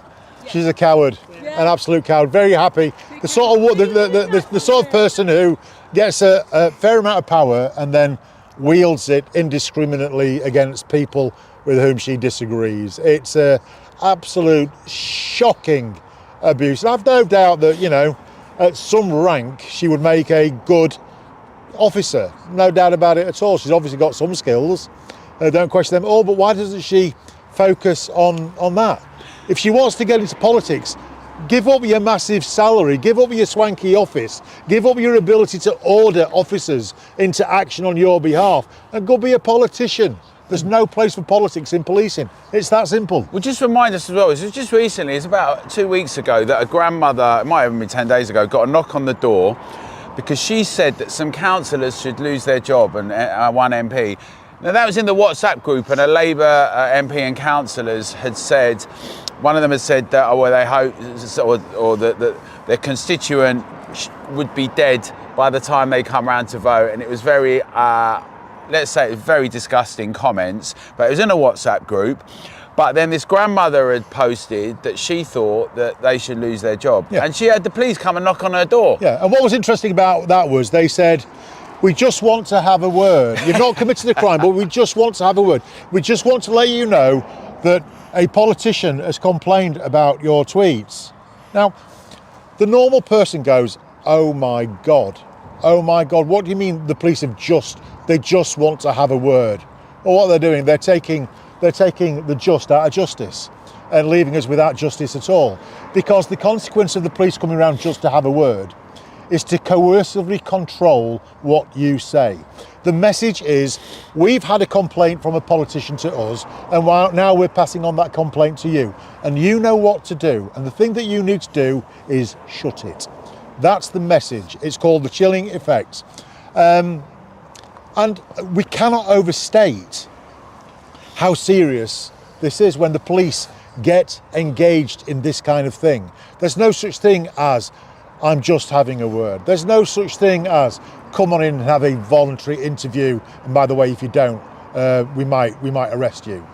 She's a coward, an absolute coward. Very happy. The sort of person who gets a fair amount of power and then wields it indiscriminately against people with whom she disagrees. It's a absolute shocking abuse. And I've no doubt that, you know, at some rank she would make a good officer. No doubt about it at all. She's obviously got some skills. Don't question them at all. But why doesn't she focus on that? If she wants to get into politics, give up your massive salary, give up your swanky office, give up your ability to order officers into action on your behalf, and go be a politician. There's no place for politics in policing. It's that simple. Well, just remind us as well, it was just recently, it's about 2 weeks ago, that a grandmother, it might have been 10 days ago, got a knock on the door because she said that some councillors should lose their job, and one MP. Now, that was in the WhatsApp group, and a Labour MP and councillors had said, one of them had said that, they hope, or that their constituent would be dead by the time they come round to vote. And it was very, let's say, very disgusting comments, but it was in a WhatsApp group. But then this grandmother had posted that she thought that they should lose their job. Yeah. And she had the police come and knock on her door. Yeah, and what was interesting about that was they said, we just want to have a word. You've not committed a crime, but we just want to have a word. We just want to let you know that a politician has complained about your tweets. Now, the normal person goes, oh my God, what do you mean the police have they just want to have a word? Well, what they're doing, they're taking the just out of justice and leaving us without justice at all. Because the consequence of the police coming around just to have a word is to coercively control what you say. The message is, we've had a complaint from a politician to us, and now we're passing on that complaint to you. And you know what to do. And the thing that you need to do is shut it. That's the message. It's called the chilling effect. And we cannot overstate how serious this is when the police get engaged in this kind of thing. There's no such thing as, I'm just having a word. There's no such thing as, come on in and have a voluntary interview, and by the way, if you don't, we might arrest you.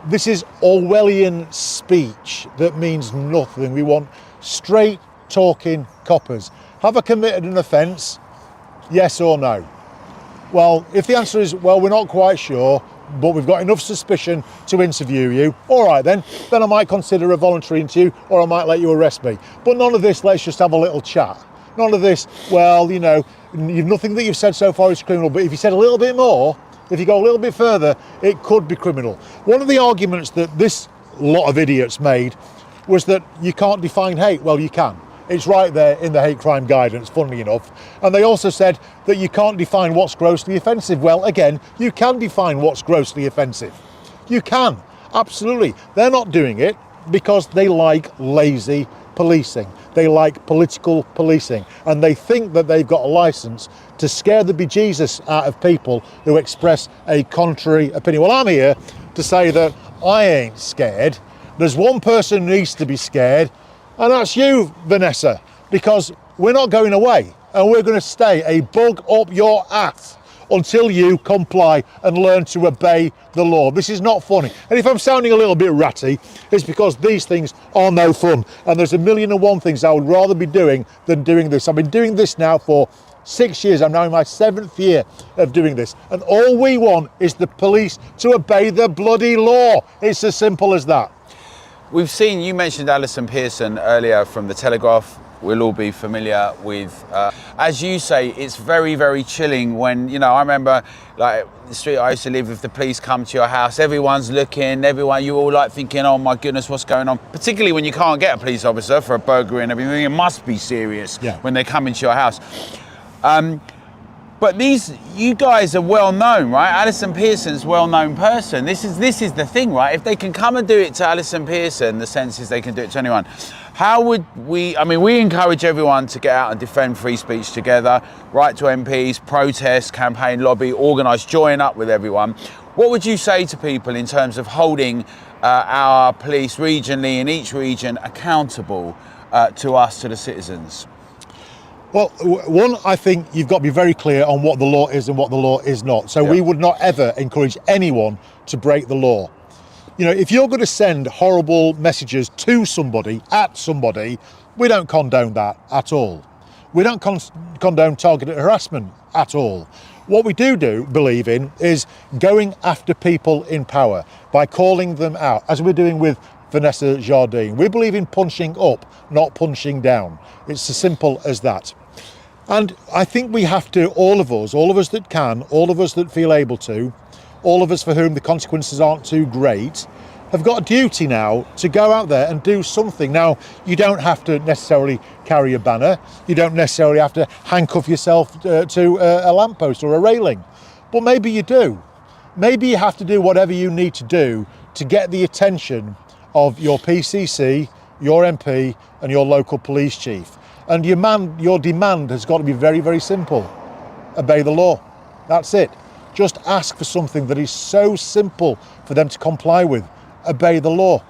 This is Orwellian speech that means nothing. We want straight talking coppers. Have I committed an offence? Yes or no? Well, if the answer is, well, we're not quite sure, but we've got enough suspicion to interview you, all right then I might consider a voluntary interview, or I might let you arrest me. But none of this, let's just have a little chat. None of this, well, you know, nothing that you've said so far is criminal, but if you said a little bit more, if you go a little bit further, it could be criminal. One of the arguments that this lot of idiots made was that you can't define hate. Well, you can. It's right there in the hate crime guidance, funnily enough. And they also said that you can't define what's grossly offensive. Well, again, you can define what's grossly offensive. You can, absolutely. They're not doing it because they like lazy policing. They like political policing. And they think that they've got a license to scare the bejesus out of people who express a contrary opinion. Well, I'm here to say that I ain't scared. There's one person who needs to be scared, and that's you, Vanessa, because we're not going away, and we're going to stay a bug up your ass until you comply and learn to obey the law. This is not funny. And if I'm sounding a little bit ratty, it's because these things are no fun. And there's 1,000,001 things I would rather be doing than doing this. I've been doing this now for 6 years. I'm now in my 7th year of doing this. And all we want is the police to obey the bloody law. It's as simple as that. We've seen, you mentioned Alison Pearson earlier from The Telegraph. We'll all be familiar with, as you say, it's very, very chilling when, you know, I remember like the street I used to live, if the police come to your house, everyone's looking, you're all like thinking, oh my goodness, what's going on? Particularly when you can't get a police officer for a burglary and everything, it must be serious when they come into your house. But you guys are well known, right? Alison Pearson's a well-known person. This is the thing, right? If they can come and do it to Alison Pearson, the sense is they can do it to anyone. How would we encourage everyone to get out and defend free speech together, write to MPs, protest, campaign, lobby, organise, join up with everyone. What would you say to people in terms of holding our police regionally in each region accountable to us, to the citizens? Well, one, I think you've got to be very clear on what the law is and what the law is not. So we would not ever encourage anyone to break the law. You know, if you're going to send horrible messages to somebody, at somebody, we don't condone that at all. We don't condone targeted harassment at all. What we do believe in is going after people in power by calling them out, as we're doing with Vanessa Jardine. We believe in punching up, not punching down. It's as simple as that. And I think we have to, all of us that can, all of us that feel able to, all of us for whom the consequences aren't too great, have got a duty now to go out there and do something. Now, you don't have to necessarily carry a banner. You don't necessarily have to handcuff yourself to a lamppost or a railing. But maybe you do. Maybe you have to do whatever you need to do to get the attention of your PCC, your MP and your local police chief. And your demand has got to be very, very simple. Obey the law. That's it. Just ask for something that is so simple for them to comply with. Obey the law.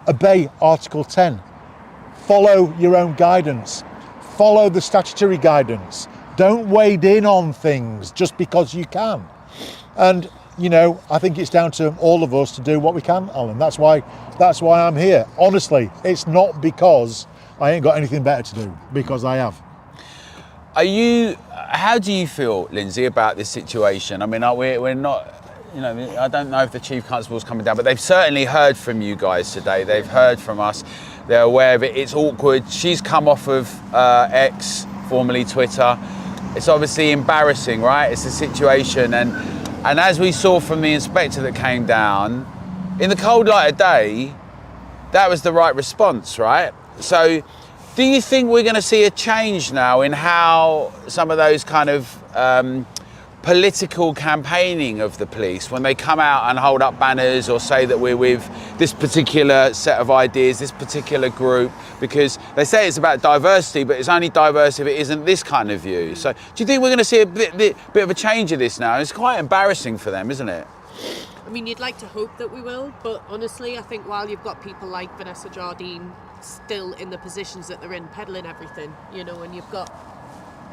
Obey Article 10. Follow your own guidance. Follow the statutory guidance. Don't wade in on things just because you can. And you know, I think it's down to all of us to do what we can, Alan. That's why I'm here. Honestly, it's not because I ain't got anything better to do, because I have. How do you feel, Lindsay, about this situation? I mean, we're not, you know, I don't know if the Chief Constable's coming down, but they've certainly heard from you guys today. They've heard from us. They're aware of it. It's awkward. She's come off of X, formerly Twitter. It's obviously embarrassing, right? It's a situation, and as we saw from the inspector that came down, in the cold light of day, that was the right response, right? So do you think we're going to see a change now in how some of those kind of political campaigning of the police, when they come out and hold up banners or say that we're with this particular set of ideas, this particular group, because they say it's about diversity, but it's only diverse if it isn't this kind of view. So do you think we're going to see a bit of a change of this now? It's quite embarrassing for them, isn't it? I mean, you'd like to hope that we will, but honestly, I think while you've got people like Vanessa Jardine still in the positions that they're in, peddling everything, you know, and you've got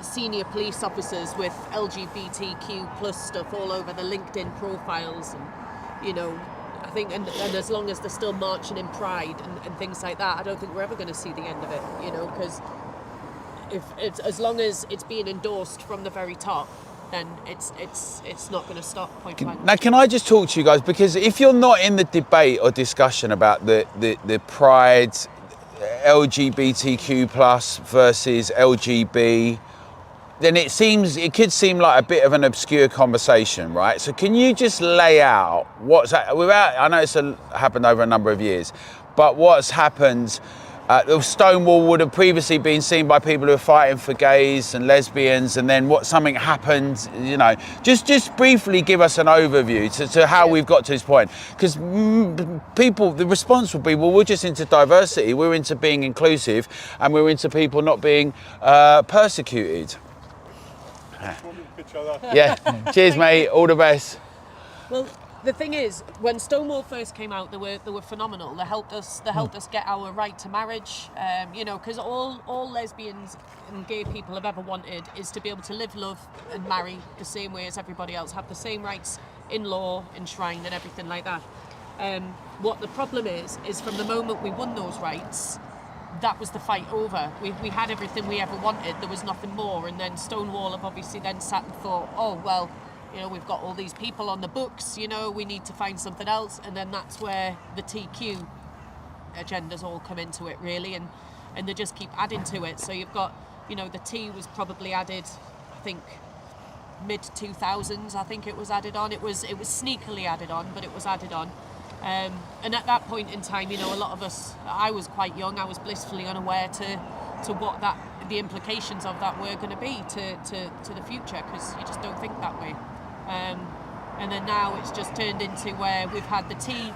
senior police officers with LGBTQ plus stuff all over the LinkedIn profiles, and you know, I think, and as long as they're still marching in pride and things like that, I don't think we're ever going to see the end of it, you know, because if it's, as long as it's being endorsed from the very top, then it's not going to stop, point blank. Now, can I just talk to you guys, because if you're not in the debate or discussion about the pride, LGBTQ plus versus LGB, then it could seem like a bit of an obscure conversation, right? So can you just lay out I know it's happened over a number of years, but what's happened? Stonewall would have previously been seen by people who are fighting for gays and lesbians, and then something happened, you know. Just briefly give us an overview to how we've got to this point. Because the response would be, well, we're just into diversity, we're into being inclusive, and we're into people not being persecuted. Yeah, cheers mate, all the best. Well, the thing is, when Stonewall first came out, they were phenomenal. They helped us get our right to marriage. You know, because all lesbians and gay people have ever wanted is to be able to live, love, and marry the same way as everybody else, have the same rights in law, enshrined, and everything like that. What the problem is from the moment we won those rights, that was the fight over. We had everything we ever wanted. There was nothing more. And then Stonewall have obviously then sat and thought, oh well, you know, we've got all these people on the books, you know, we need to find something else. And then that's where the TQ agendas all come into it, really, and they just keep adding to it. So you've got, you know, the T was probably added, I think, mid-2000s, I think it was added on. It was sneakily added on, but it was added on. And at that point in time, you know, a lot of us, I was quite young, I was blissfully unaware to what the implications of that were going to be to the future, because you just don't think that way. And then now it's just turned into where we've had the T,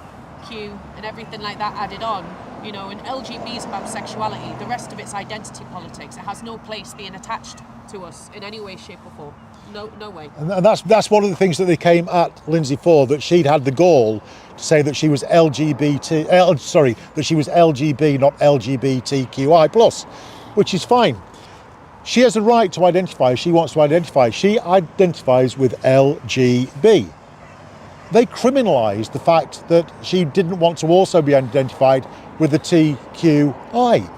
Q, and everything like that added on, you know, and LGB is about sexuality. The rest of it's identity politics. It has no place being attached to us in any way, shape or form. No way. And that's one of the things that they came at Lindsay for, that she'd had the gall to say that she was that she was LGB, not LGBTQI+, which is fine. She has a right to identify as she wants to identify. She identifies with LGB. They criminalised the fact that she didn't want to also be identified with the TQI.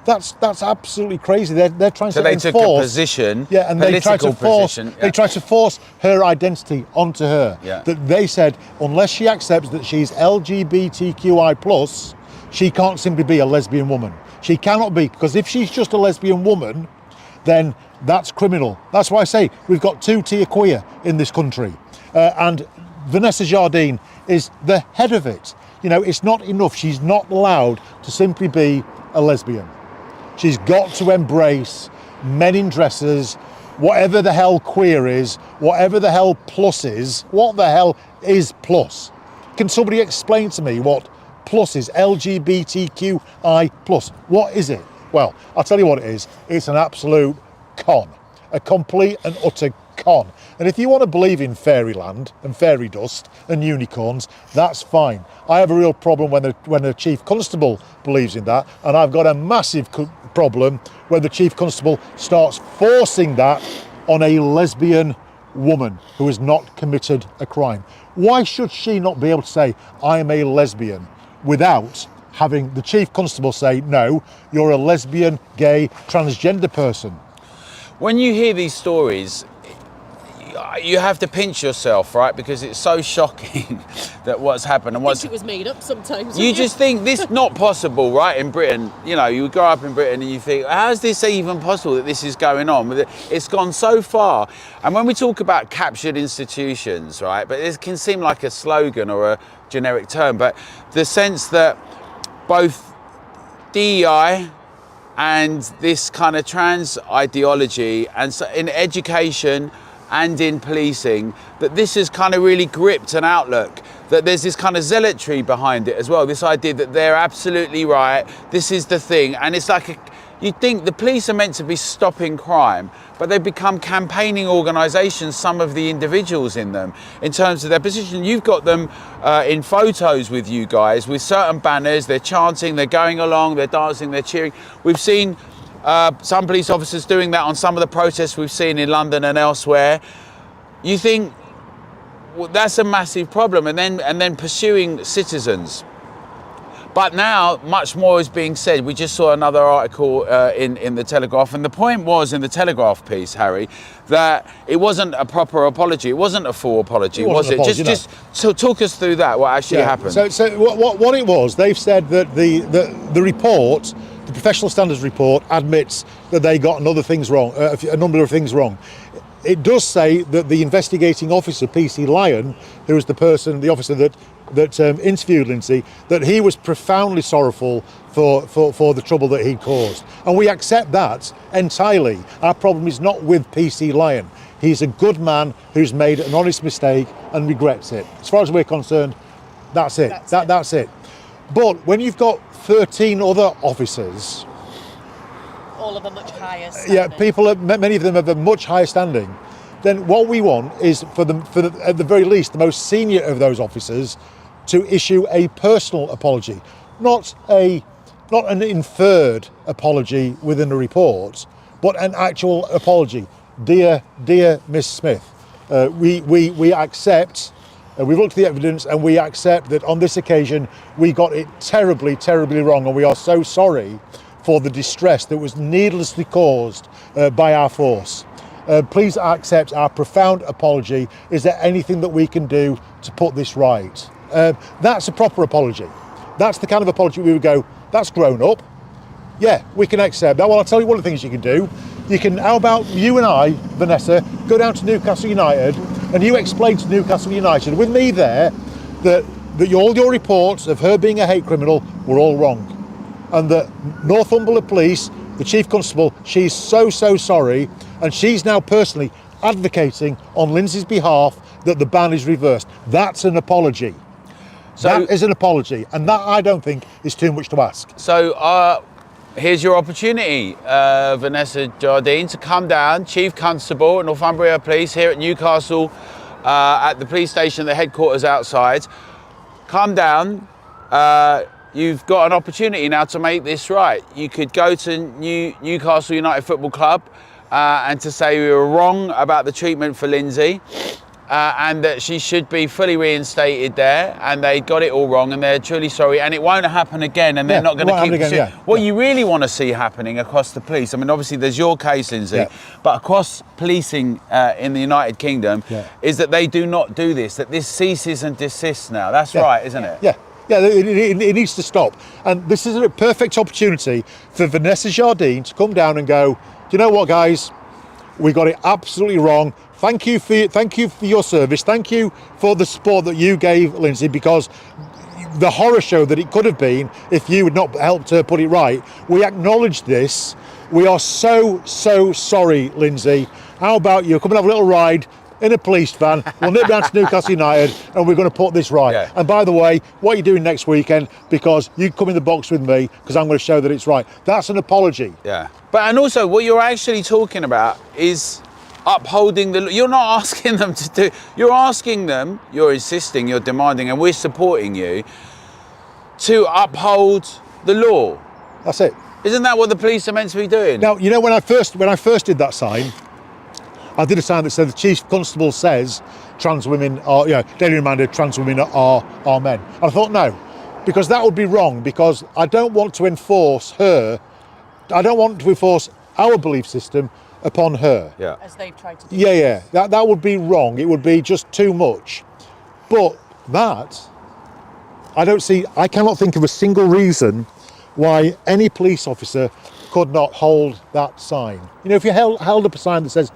That's absolutely crazy. They're trying to enforce. So they took a position, yeah, and they tried to force. position. Yeah. They tried to force her identity onto her. Yeah. That they said, unless she accepts that she's LGBTQI+, she can't simply be a lesbian woman. She cannot be, because if she's just a lesbian woman, then that's criminal. That's why I say we've got two-tier queer in this country, and Vanessa Jardine is the head of it. You know, it's not enough. She's not allowed to simply be a lesbian. She's got to embrace men in dresses, whatever the hell queer is, whatever the hell plus is. What the hell is plus? Can somebody explain to me what plus is? LGBTQI+. What is it? Well, I'll tell you what it is. It's an absolute con. A complete and utter con. And if you want to believe in fairyland and fairy dust and unicorns, that's fine. I have a real problem when the chief constable believes in that, and I've got a massive problem when the chief constable starts forcing that on a lesbian woman who has not committed a crime. Why should she not be able to say, I am a lesbian, without having the chief constable say, no, you're a lesbian, gay, transgender person? When you hear these stories, you have to pinch yourself, right? Because it's so shocking that what's happened and I think it was made up sometimes. You just think this not possible, right? In Britain, you know, you grow up in Britain and you think, how is this even possible that this is going on? It's gone so far. And when we talk about captured institutions, right? But it can seem like a slogan or a generic term, but the sense that both DEI and this kind of trans ideology, and so in education and in policing, that this has kind of really gripped an outlook, that there's this kind of zealotry behind it as well, this idea that they're absolutely right, this is the thing. And it's like you think the police are meant to be stopping crime, but they've become campaigning organisations, some of the individuals in them, in terms of their position. You've got them in photos with you guys, with certain banners, they're chanting, they're going along, they're dancing, they're cheering. We've seen some police officers doing that on some of the protests we've seen in London and elsewhere. You think that's a massive problem. And then pursuing citizens. But now much more is being said. We just saw another article in the Telegraph, and the point was in the Telegraph piece, Harry, that it wasn't a proper apology. It wasn't a full apology, was it? Just so talk us through that. What actually happened? So what it was? They've said that the report, the professional standards report, admits that they got a number of things wrong. It does say that the investigating officer, PC Lyon, who was the officer that interviewed Lindsay, that he was profoundly sorrowful for the trouble that he'd caused. And we accept that entirely. Our problem is not with PC Lyon. He's a good man who's made an honest mistake and regrets it. As far as we're concerned, that's it. That's it. But when you've got 13 other officers, all of a much higher standing. Yeah, many of them have a much higher standing. Then what we want is for at the very least, the most senior of those officers to issue a personal apology, not an inferred apology within a report, but an actual apology. Dear Miss Smith, we accept. We've looked at the evidence and we accept that on this occasion we got it terribly, terribly wrong, and we are so sorry for the distress that was needlessly caused by our force. Please accept our profound apology. Is there anything that we can do to put this right? That's a proper apology. That's the kind of apology we would go, that's grown up. Yeah, we can accept that. Well, I'll tell you one of the things you can do. How about you and I, Vanessa, go down to Newcastle United and you explain to Newcastle United with me there that all your reports of her being a hate criminal were all wrong. And that Northumberland Police, the Chief Constable, she's so sorry, and she's now personally advocating on Lindsay's behalf that the ban is reversed. That's an apology. So, that is an apology, and that I don't think is too much to ask. So here's your opportunity, Vanessa Jardine, to come down, Chief Constable at Northumbria Police here at Newcastle, at the police station, the headquarters outside. Come down. You've got an opportunity now to make this right. You could go to Newcastle United Football Club and to say we were wrong about the treatment for Lindsay and that she should be fully reinstated there, and they got it all wrong and they're truly sorry and it won't happen again, and they're not going to keep again, What you really want to see happening across the police, I mean, obviously there's your case, Lindsay, but across policing in the United Kingdom is that they do not do this, that this ceases and desists now. That's right, isn't it? Yeah, it needs to stop. And this is a perfect opportunity for Vanessa Jardine to come down and go, do you know what, guys? We got it absolutely wrong. Thank you for your service. Thank you for the support that you gave Lindsay, because the horror show that it could have been if you had not helped her put it right. We acknowledge this. We are so sorry, Lindsay. How about you come and have a little ride in a police van? We'll nip down to Newcastle United and we're going to put this right. Yeah. And by the way, what are you doing next weekend? Because you come in the box with me, because I'm going to show that it's right. That's an apology. Yeah. And also what you're actually talking about is upholding the... You're not asking them to do... You're asking them, you're insisting, you're demanding, and we're supporting you to uphold the law. That's it. Isn't that what the police are meant to be doing? Now, you know, when I first did that sign, I did a sign that said the Chief Constable says trans women are, daily reminder, trans women are men. And I thought, no, because that would be wrong, because I don't want to enforce our belief system upon her. Yeah. As they've tried to do. Yeah. That would be wrong. It would be just too much. But that, I cannot think of a single reason why any police officer could not hold that sign. You know, if you held up a sign that says,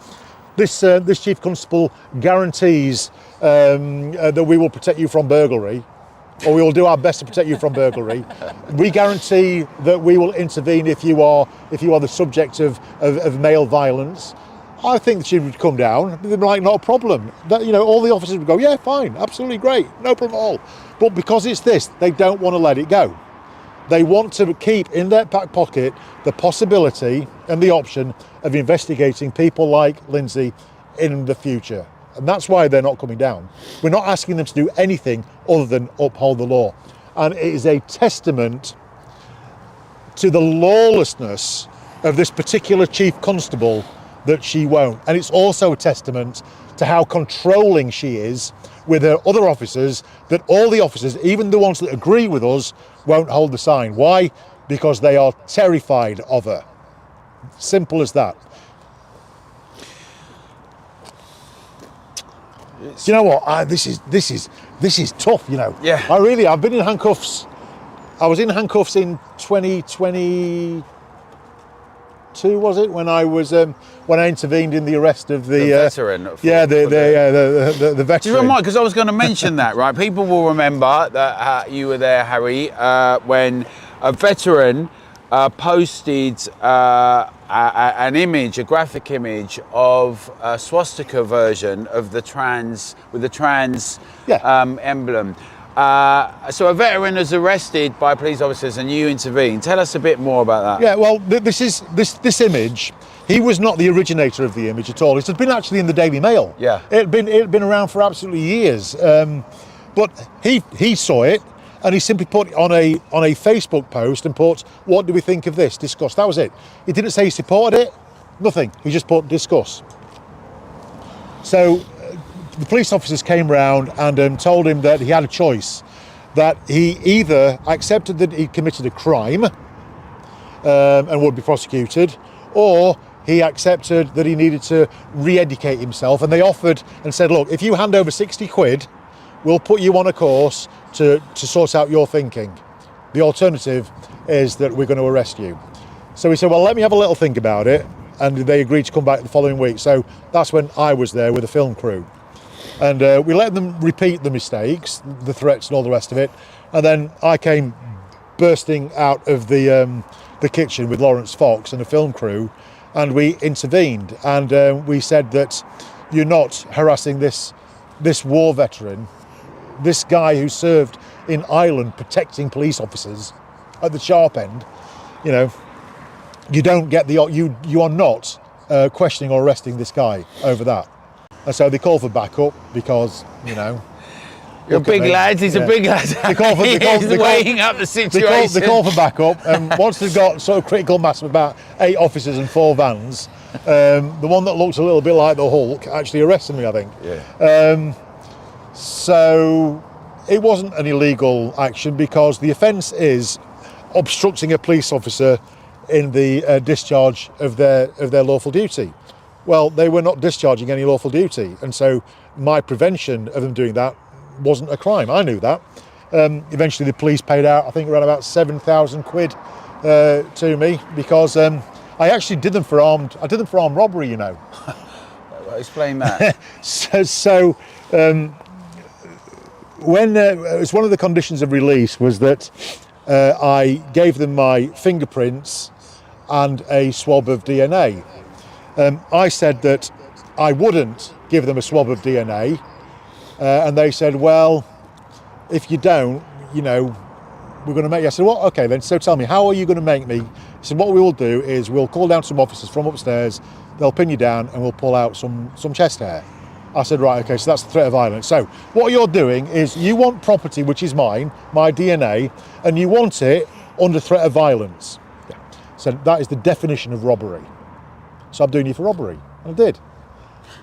this Chief Constable guarantees that we will protect you from burglary, or we will do our best to protect you from burglary. We guarantee that we will intervene if you are the subject of male violence. I think she would come down. They'd be like, not a problem. All the officers would go, yeah, fine, absolutely great, no problem at all. But because it's this, they don't want to let it go. They want to keep in their back pocket the possibility and the option of investigating people like Lindsay in the future. And that's why they're not coming down. We're not asking them to do anything other than uphold the law. And it is a testament to the lawlessness of this particular Chief Constable that she won't. And it's also a testament to how controlling she is with her other officers, that all the officers, even the ones that agree with us, won't hold the sign. Why? Because they are terrified of her. Simple as that. You know what? This is tough. You know. Yeah. I've been in handcuffs. I was in handcuffs in 2022, was it? When I intervened in the arrest of the veteran. The veteran. Do you remind? Because I was going to mention that, right? People will remember that you were there, Harry, when a veteran posted an image, a graphic image of a swastika version of the trans emblem. So a veteran is arrested by police officers and you intervene. Tell us a bit more about that. Yeah, well, this image, he was not the originator of the image at all. It had been actually in the Daily Mail. Yeah. It had been around for absolutely years. But he saw it and he simply put it on a Facebook post and put, "What do we think of this? Discuss." That was it. He didn't say he supported it, nothing. He just put "discuss." So the police officers came round and told him that he had a choice, that he either accepted that he committed a crime and would be prosecuted, or he accepted that he needed to re-educate himself. And they offered and said, "Look, if you hand over 60 quid, we'll put you on a course to sort out your thinking. The alternative is that we're going to arrest you." So he said, "Well, let me have a little think about it." And they agreed to come back the following week. So that's when I was there with the film crew. And we let them repeat the mistakes, the threats and all the rest of it. And then I came bursting out of the kitchen with Lawrence Fox and the film crew, and we intervened. And we said that you're not harassing this war veteran, this guy who served in Ireland protecting police officers at the sharp end. You know, you don't get you are not questioning or arresting this guy over that. And so they called for backup because, you know, you're big lads. He's a big lad. He's weighing up the situation. They call for backup, and once they've got sort of critical mass of about 8 officers and 4 vans, the one that looked a little bit like the Hulk actually arrested me, I think. Yeah. So it wasn't an illegal action because the offence is obstructing a police officer in the discharge of their lawful duty. Well, they were not discharging any lawful duty, and so my prevention of them doing that wasn't a crime. I knew that. Eventually the police paid out, I think, around about 7,000 quid to me because I actually did them for armed robbery, you know. Explain that. So when it's one of the conditions of release was that I gave them my fingerprints and a swab of DNA. I said that I wouldn't give them a swab of DNA, and they said, "Well, if you don't, you know, we're going to make you." I said, "Well, okay then, so tell me, how are you going to make me?" He said, "What we will do is we'll call down some officers from upstairs, they'll pin you down and we'll pull out some chest hair." I said, "Right, okay, so that's the threat of violence. So what you're doing is you want property, which is mine, my DNA, and you want it under threat of violence." So that is the definition of robbery. So I'm doing you for robbery, and I did.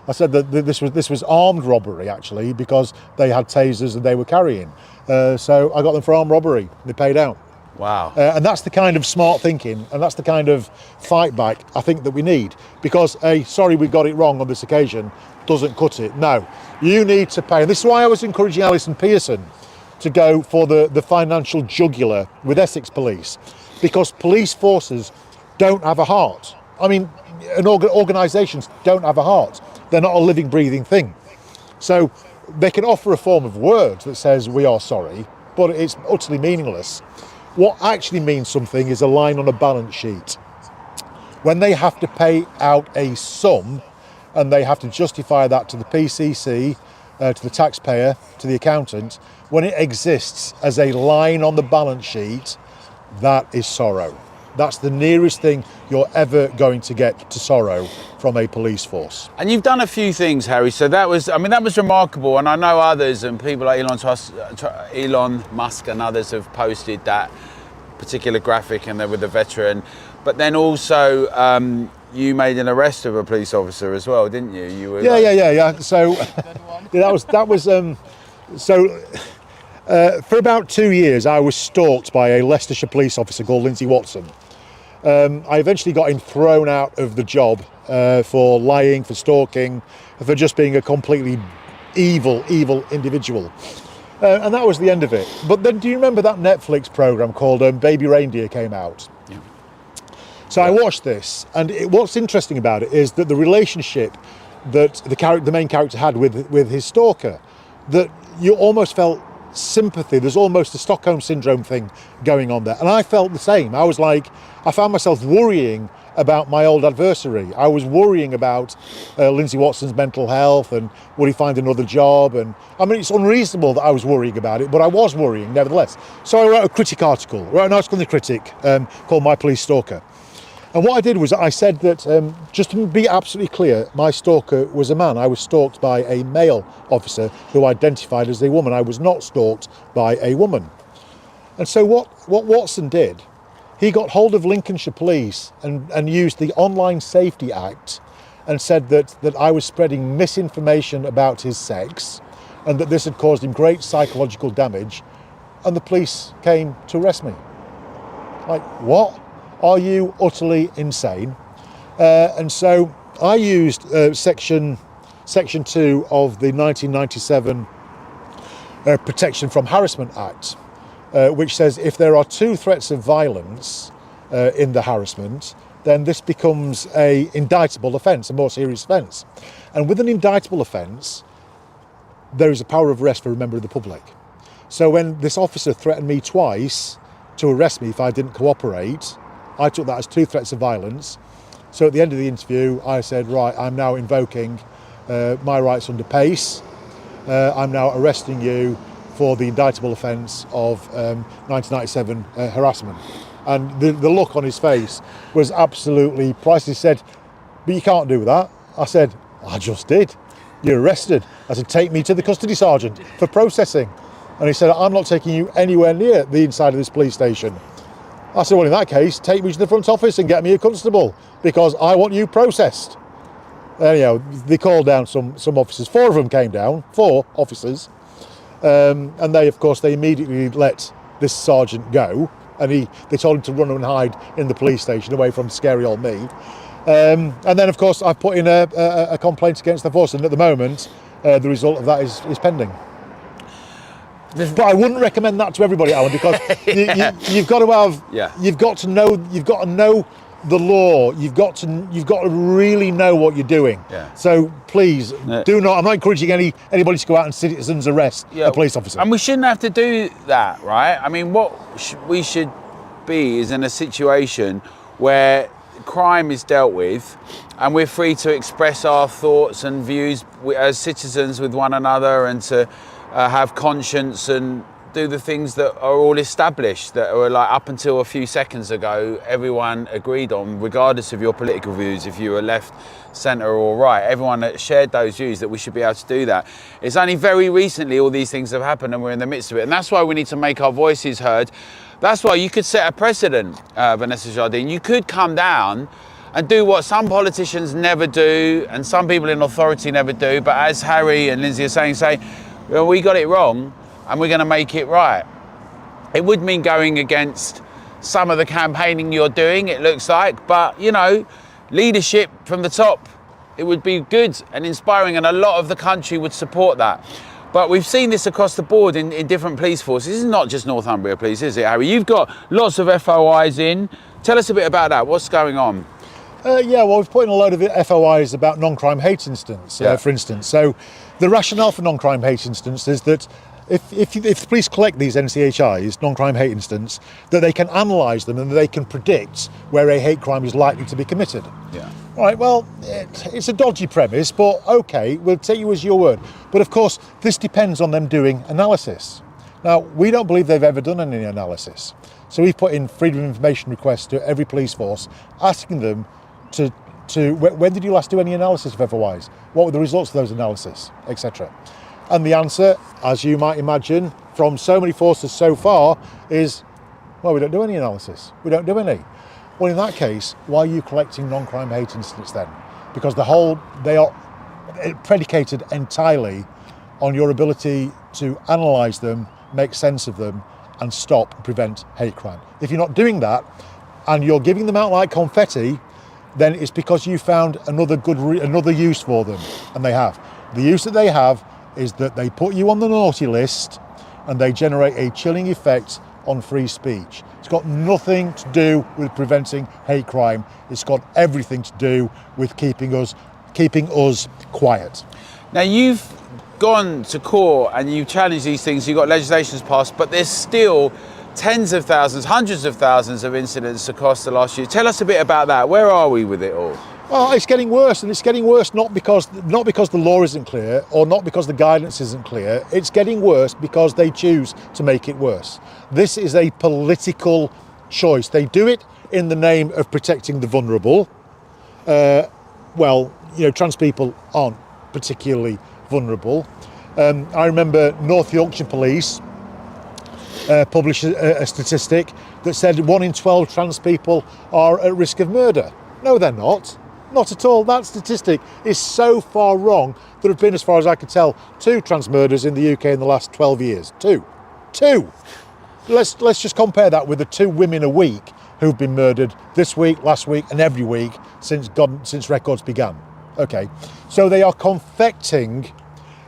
I said that this was armed robbery actually because they had tasers and they were carrying. So I got them for armed robbery. They paid out. Wow. And that's the kind of smart thinking, and that's the kind of fight back I think that we need. Because sorry we got it wrong on this occasion doesn't cut it. No, you need to pay. And this is why I was encouraging Alison Pearson to go for the financial jugular with Essex Police, because police forces don't have a heart. I mean, organisations don't have a heart. They're not a living, breathing thing. So they can offer a form of words that says we are sorry, but it's utterly meaningless. What actually means something is a line on a balance sheet. When they have to pay out a sum and they have to justify that to the PCC, to the taxpayer, to the accountant, when it exists as a line on the balance sheet, that is sorrow. That's the nearest thing you're ever going to get to sorrow from a police force. And you've done a few things, Harry. So that was remarkable. And I know others and people like Elon Musk and others have posted that particular graphic and they're with the veteran. But then also, you made an arrest of a police officer as well, didn't you? You were Yeah. So yeah, that was for about 2 years, I was stalked by a Leicestershire police officer called Lindsay Watson. I eventually got him thrown out of the job for lying, for stalking, for just being a completely evil individual. And that was the end of it. But then, do you remember that Netflix program called Baby Reindeer came out? Yeah. So I watched this, and what's interesting about it is that the relationship that the main character had with his stalker, that you almost felt sympathy. There's almost a Stockholm syndrome thing going on there, and I felt the same. I was like, I found myself worrying about my old adversary. I was worrying about Lindsay Watson's mental health and would he find another job, and I mean, it's unreasonable that I was worrying about it, but I was worrying nevertheless. So I wrote a critic article, an article in the Critic called My Police Stalker. And what I did was I said that, just to be absolutely clear, my stalker was a man. I was stalked by a male officer who identified as a woman. I was not stalked by a woman. And so what Watson did, he got hold of Lincolnshire Police and used the Online Safety Act and said that I was spreading misinformation about his sex and that this had caused him great psychological damage, and the police came to arrest me. Like, what? Are you utterly insane? And so I used section 2 of the 1997 Protection from Harassment Act, which says if there are 2 threats of violence in the harassment, then this becomes a indictable offence, a more serious offence. And with an indictable offence, there is a power of arrest for a member of the public. So when this officer threatened me twice to arrest me if I didn't cooperate, I took that as 2 threats of violence. So at the end of the interview, I said, right, I'm now invoking my rights under PACE. I'm now arresting you for the indictable offence of 1997 harassment. And the look on his face was absolutely priceless. He said, but you can't do that. I said, I just did. You're arrested. I said, take me to the custody sergeant for processing. And he said, I'm not taking you anywhere near the inside of this police station. I said, well, in that case, take me to the front office and get me a constable, because I want you processed. Anyhow, they called down some officers. 4 of them came down, 4 officers. And they, of course, they immediately let this sergeant go. And they told him to run and hide in the police station away from scary old me. And then, of course, I've put in a complaint against the force. And at the moment, the result of that is pending. But I wouldn't recommend that to everybody, Alan, because you've got to have, you've got to know the law. You've got to really know what you're doing. Yeah. So please do not. I'm not encouraging anybody to go out and citizens arrest a police officer. And we shouldn't have to do that, right? I mean, what we should be is in a situation where crime is dealt with, and we're free to express our thoughts and views as citizens with one another, and to have conscience and do the things that are all established, that are like up until a few seconds ago everyone agreed on, regardless of your political views, if you were left, centre or right. Everyone that shared those views, that we should be able to do that. It's only very recently all these things have happened and we're in the midst of it, and that's why we need to make our voices heard. That's why you could set a precedent, Vanessa Jardine. You could come down and do what some politicians never do and some people in authority never do, but as Harry and Lindsay are saying, well, we got it wrong and we're going to make it right. It would mean going against some of the campaigning you're doing, it looks like, but, you know, leadership from the top, it would be good and inspiring, and a lot of the country would support that. But we've seen this across the board in different police forces. This is not just Northumbria Police, is it, Harry? You've got lots of FOIs in. Tell us a bit about that. What's going on? Well, we've put in a load of FOIs about non-crime hate incidents, for instance. So the rationale for non-crime hate incidents is that if the police collect these NCHIs, non-crime hate incidents, that they can analyse them and they can predict where a hate crime is likely to be committed. Yeah. Right, well, it's a dodgy premise, but okay, we'll take you as your word. But of course, this depends on them doing analysis. Now, we don't believe they've ever done any analysis. So we've put in freedom of information requests to every police force, asking them to when did you last do any analysis of FOIs? What were the results of those analyses, etc. And the answer, as you might imagine, from so many forces so far is, well, we don't do any analysis. We don't do any. Well, in that case, why are you collecting non-crime hate incidents then? Because they are predicated entirely on your ability to analyse them, make sense of them, and stop and prevent hate crime. If you're not doing that, and you're giving them out like confetti, then it's because you found another use for them, and they have. The use that they have is that they put you on the naughty list, and they generate a chilling effect on free speech. It's got nothing to do with preventing hate crime. It's got everything to do with keeping us quiet. Now, you've gone to court and you've challenged these things, you've got legislations passed, but there's still tens of thousands, hundreds of thousands of incidents across the last year. Tell us a bit about that. Where are we with it all? Well, it's getting worse, and it's getting worse not because the law isn't clear or not because the guidance isn't clear. It's getting worse because they choose to make it worse. This is a political choice. They do it in the name of protecting the vulnerable. Trans people aren't particularly vulnerable. I remember North Yorkshire Police published a statistic that said 1 in 12 trans people are at risk of murder. No, they're not. Not at all. That statistic is so far wrong. There have been, as far as I can tell, 2 trans murders in the UK in the last 12 years. Two. Let's just compare that with the 2 women a week who've been murdered this week, last week, and every week since records began. Okay, so they are confecting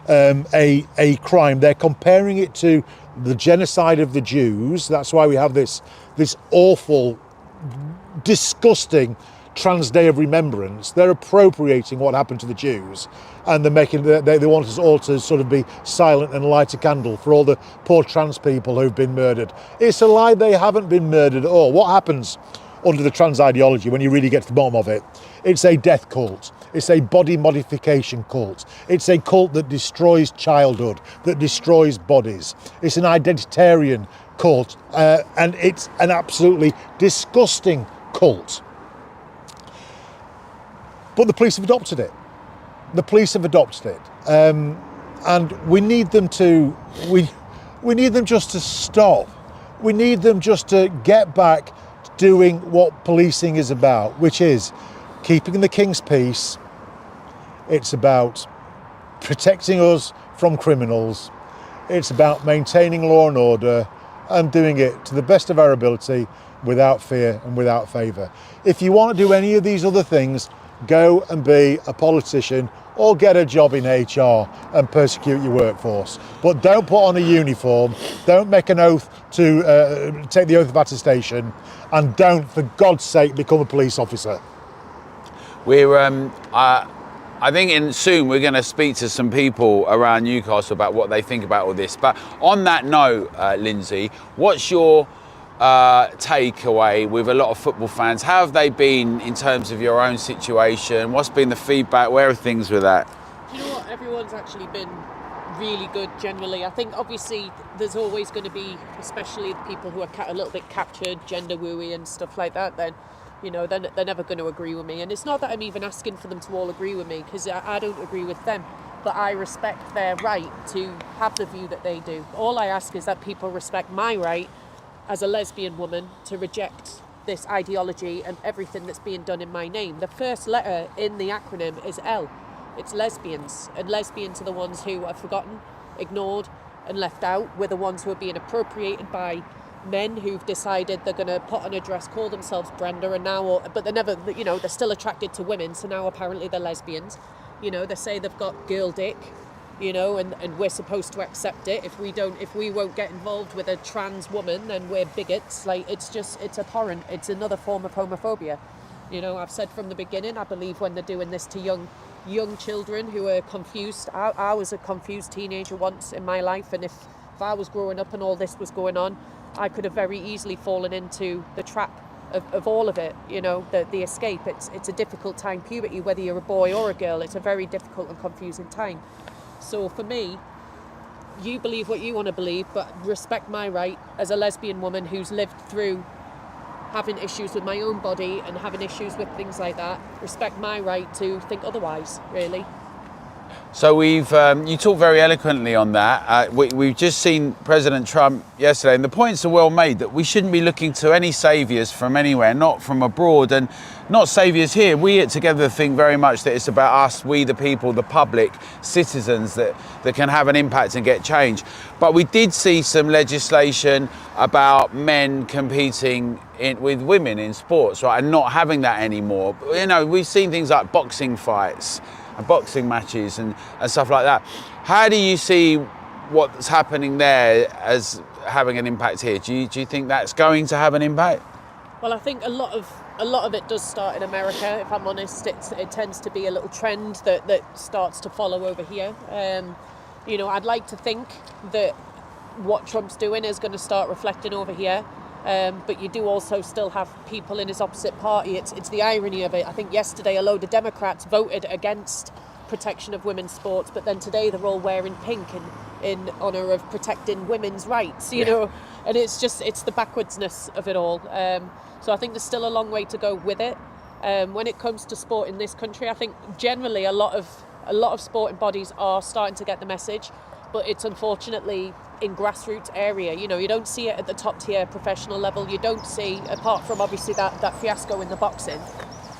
a crime. They're comparing it to the genocide of the Jews. That's why we have this awful, disgusting Trans Day of Remembrance. They're appropriating what happened to the Jews, and they want us all to sort of be silent and light a candle for all the poor trans people who've been murdered. It's a lie. They haven't been murdered at all. What happens under the trans ideology, when you really get to the bottom of it? It's a death cult. It's a body modification cult. It's a cult that destroys childhood, that destroys bodies. It's an identitarian cult, and it's an absolutely disgusting cult. But the police have adopted it. And we need them just to stop. We need them just to get back to doing what policing is about, which is keeping the king's peace. It's about protecting us from criminals. It's about maintaining law and order and doing it to the best of our ability, without fear and without favour. If you want to do any of these other things, go and be a politician or get a job in HR and persecute your workforce. But don't put on a uniform, don't make an oath to take the oath of attestation, and don't, for God's sake, become a police officer. I think soon we're going to speak to some people around Newcastle about what they think about all this. But on that note, Lindsay, what's your takeaway with a lot of football fans? How have they been in terms of your own situation? What's been the feedback? Where are things with that? Do you know what? Everyone's actually been really good generally. I think obviously there's always going to be, especially the people who are a little bit captured, gender wooey and stuff like that, then they're never going to agree with me. And it's not that I'm even asking for them to all agree with me, because I don't agree with them, but I respect their right to have the view that they do. All I ask is that people respect my right as a lesbian woman to reject this ideology and everything that's being done in my name. The first letter in the acronym is L. It's lesbians, and lesbians are the ones who are forgotten, ignored and left out. We're the ones who are being appropriated by men who've decided they're going to put on a dress, call themselves Brenda, and now, but they're never, they're still attracted to women, so now apparently they're lesbians. They say they've got girl dick, and we're supposed to accept it. If we won't get involved with a trans woman, then we're bigots. It's abhorrent. It's another form of homophobia. I've said from the beginning, I believe when they're doing this to young children who are confused. I was a confused teenager once in my life, and if I was growing up and all this was going on, I could have very easily fallen into the trap of all of it, the escape. It's a difficult time, puberty, whether you're a boy or a girl. It's a very difficult and confusing time. So for me, you believe what you want to believe, but respect my right as a lesbian woman who's lived through having issues with my own body and having issues with things like that. Respect my right to think otherwise, really. So we've, you talk very eloquently on that. We've just seen President Trump yesterday, and the points are well made that we shouldn't be looking to any saviours from anywhere, not from abroad, and not saviours here. We at Together think very much that it's about us, we the people, the public, citizens that can have an impact and get change. But we did see some legislation about men competing with women in sports, right, and not having that anymore. You know, we've seen things like boxing fights, boxing matches and stuff like that. How do you see what's happening there as having an impact here? Do you think that's going to have an impact? Well, I think a lot of it does start in America. If I'm honest, it tends to be a little trend that starts to follow over here. You know, I'd like to think that what Trump's doing is going to start reflecting over here. But you do also still have people in his opposite party. It's the irony of it. I think yesterday a load of Democrats voted against protection of women's sports, but then today they're all wearing pink in honour of protecting women's rights, you know. And it's the backwardsness of it all. So I think there's still a long way to go with it. When it comes to sport in this country, I think generally a lot of sporting bodies are starting to get the message, but it's unfortunately in grassroots area. You know, you don't see it at the top tier professional level. You don't see, apart from obviously that fiasco in the boxing,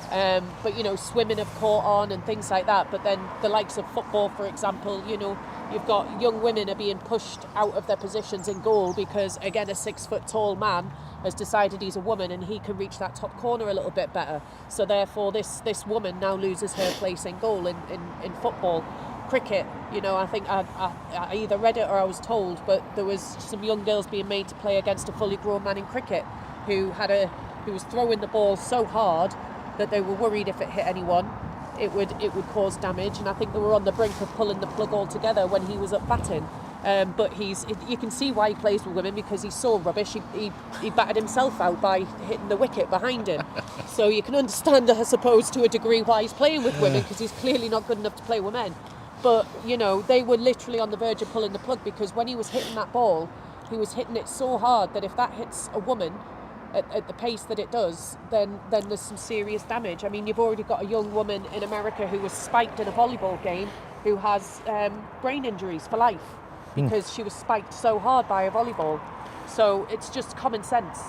but you know, swimming have caught on and things like that. But then the likes of football, for example, you know, you've got young women are being pushed out of their positions in goal because, again, a 6 foot tall man has decided he's a woman and he can reach that top corner a little bit better. So therefore this woman now loses her place in goal in football. Cricket, you know, I think I either read it or I was told, but there was some young girls being made to play against a fully grown man in cricket who was throwing the ball so hard that they were worried if it hit anyone, it would cause damage. And I think they were on the brink of pulling the plug altogether when he was up batting. But you can see why he plays with women, because he's so rubbish. He batted himself out by hitting the wicket behind him. So you can understand, I suppose, to a degree why he's playing with women, because he's clearly not good enough to play with men. But, you know, they were literally on the verge of pulling the plug, because when he was hitting that ball, he was hitting it so hard that if that hits a woman at the pace that it does, then there's some serious damage. I mean, you've already got a young woman in America who was spiked in a volleyball game who has brain injuries for life because she was spiked so hard by a volleyball. So it's just common sense.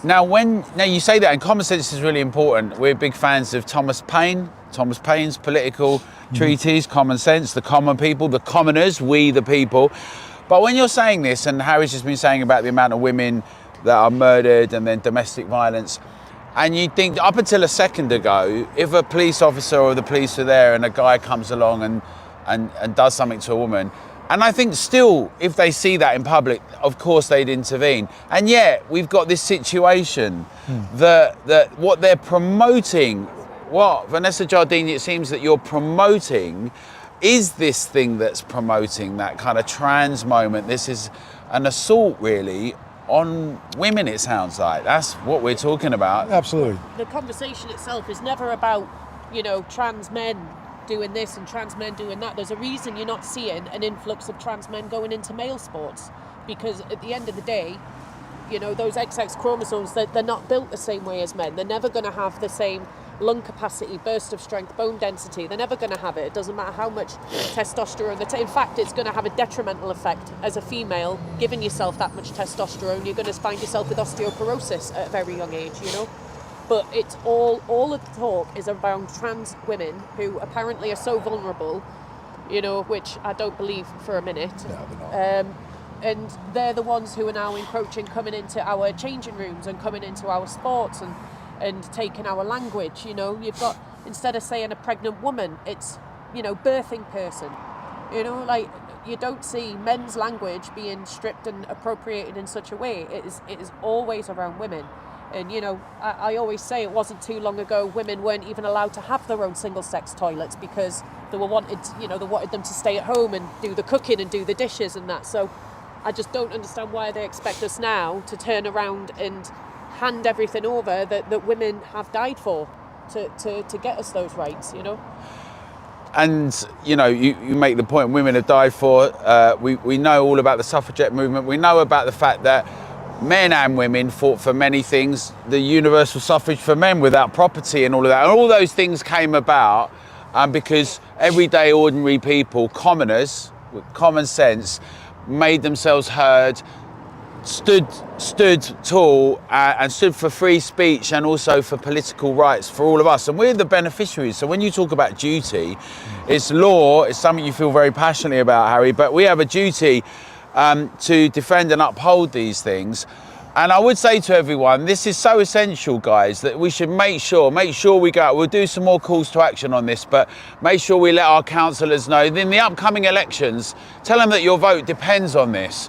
Now you say that, and common sense is really important. We're big fans of Thomas Paine's political treatise, Common Sense, the common people, the commoners, we the people. But when you're saying this, and Harry's just been saying about the amount of women that are murdered and then domestic violence, and you think up until a second ago, if a police officer or the police are there and a guy comes along and does something to a woman, and I think still, if they see that in public, of course they'd intervene. And yet we've got this situation that what they're promoting, Vanessa Giardini, it seems that you're promoting is this thing that's promoting that kind of trans moment. This is an assault really on women, it sounds like. That's what we're talking about. Absolutely. The conversation itself is never about, you know, trans men doing this and trans men doing that. There's a reason you're not seeing an influx of trans men going into male sports, because at the end of the day, you know, those XX chromosomes, they're not built the same way as men. They're never going to have the same lung capacity, burst of strength, bone density. They're never going to have it. It doesn't matter how much testosterone. In fact, it's going to have a detrimental effect as a female. Giving yourself that much testosterone, you're going to find yourself with osteoporosis at a very young age, you know. But it's all of the talk is around trans women who apparently are so vulnerable, you know, which I don't believe for a minute. No, they're not. And they're the ones who are now encroaching, coming into our changing rooms and coming into our sports and taking our language. You know, you've got, instead of saying a pregnant woman, it's, you know, birthing person. You know, like, you don't see men's language being stripped and appropriated in such a way. It is always around women. And, you know, I always say it wasn't too long ago women weren't even allowed to have their own single-sex toilets because they wanted them to stay at home and do the cooking and do the dishes and that. So I just don't understand why they expect us now to turn around and hand everything over that women have died for to get us those rights, you know? And, you know, you make the point women have died for. We know all about the suffragette movement. We know about the fact that men and women fought for many things. The universal suffrage for men without property and all of that. And all those things came about because everyday ordinary people, commoners with common sense, made themselves heard, stood tall and stood for free speech and also for political rights for all of us, and we're the beneficiaries. So when you talk about duty, it's law, it's something you feel very passionately about, Harry, but we have a duty to defend and uphold these things. And I would say to everyone, this is so essential, guys, that we should make sure we go out. We'll do some more calls to action on this, but make sure we let our councillors know in the upcoming elections, tell them that your vote depends on this.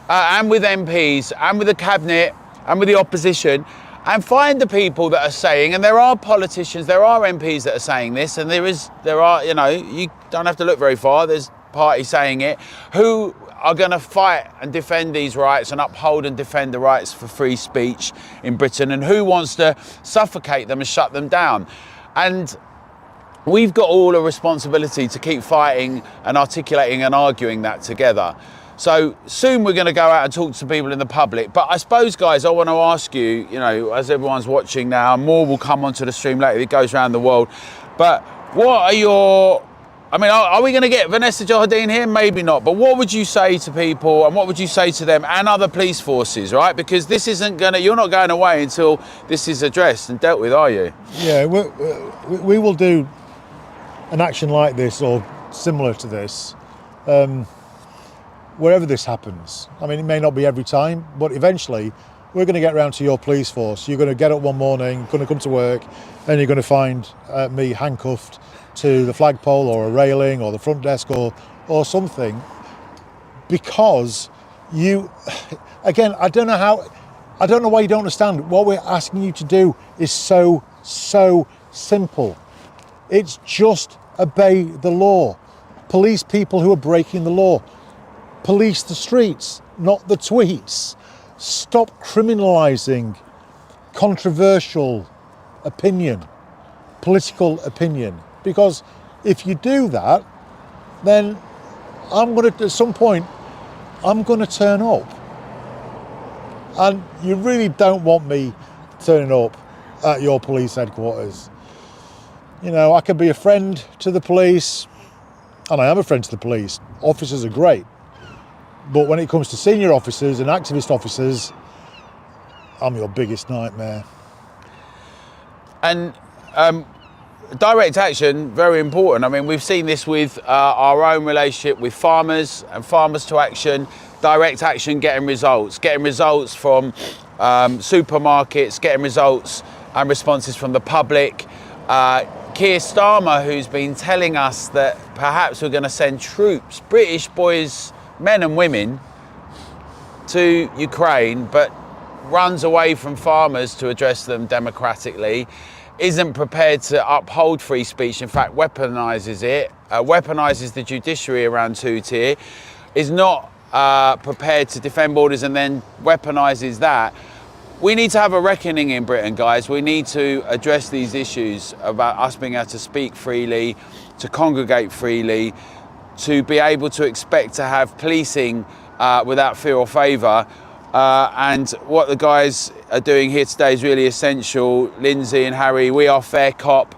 And with MPs, and with the cabinet, and with the opposition, and find the people that are saying, and there are politicians, there are MPs that are saying this, and there are, you know, you don't have to look very far, there's parties saying it, who are going to fight and defend these rights and uphold and defend the rights for free speech in Britain, and who wants to suffocate them and shut them down. And we've got all a responsibility to keep fighting and articulating and arguing that together. So soon we're going to go out and talk to people in the public. But I suppose, guys, I want to ask you, you know, as everyone's watching now, more will come onto the stream later, it goes around the world. But what are your... I mean, are we going to get Vanessa Jardine here? Maybe not. But what would you say to people, and what would you say to them and other police forces, right? Because this isn't going to... You're not going away until this is addressed and dealt with, are you? Yeah, we will do an action like this or similar to this wherever this happens. I mean, it may not be every time, but eventually we're going to get round to your police force. You're going to get up one morning, going to come to work, and you're going to find me handcuffed to the flagpole or a railing or the front desk or something, because you, again, I don't know why you don't understand. What we're asking you to do is so simple. It's just obey the law. Police people who are breaking the law. Police the streets, not the tweets. Stop criminalising controversial opinion, political opinion. Because if you do that, then at some point, I'm going to turn up. And you really don't want me turning up at your police headquarters. You know, I can be a friend to the police, and I am a friend to the police. Officers are great. But when it comes to senior officers and activist officers, I'm your biggest nightmare. And direct action, very important. I mean, we've seen this with our own relationship with farmers and farmers to action. Direct action, getting results from supermarkets, getting results and responses from the public. Keir Starmer, who's been telling us that perhaps we're going to send troops, British boys, men and women, to Ukraine, but runs away from farmers to address them democratically, isn't prepared to uphold free speech, in fact weaponises it, weaponises the judiciary around two-tier, is not prepared to defend borders and then weaponises that. We need to have a reckoning in Britain, guys. We need to address these issues about us being able to speak freely, to congregate freely, to be able to expect to have policing without fear or favour. And what the guys are doing here today is really essential. Lindsay and Harry, we are FairCop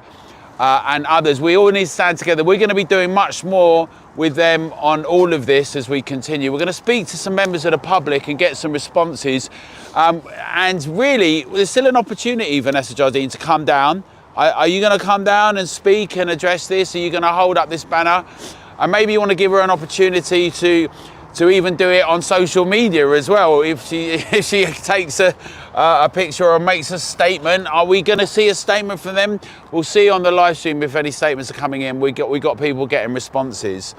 and others. We all need to stand together. We're going to be doing much more with them on all of this as we continue. We're going to speak to some members of the public and get some responses. And really, there's still an opportunity, Vanessa Jardine, to come down. Are you going to come down and speak and address this? Are you going to hold up this banner? And maybe you want to give her an opportunity to even do it on social media as well. If she takes a picture or makes a statement, are we going to see a statement from them? We'll see on the live stream if any statements are coming in. We got people getting responses.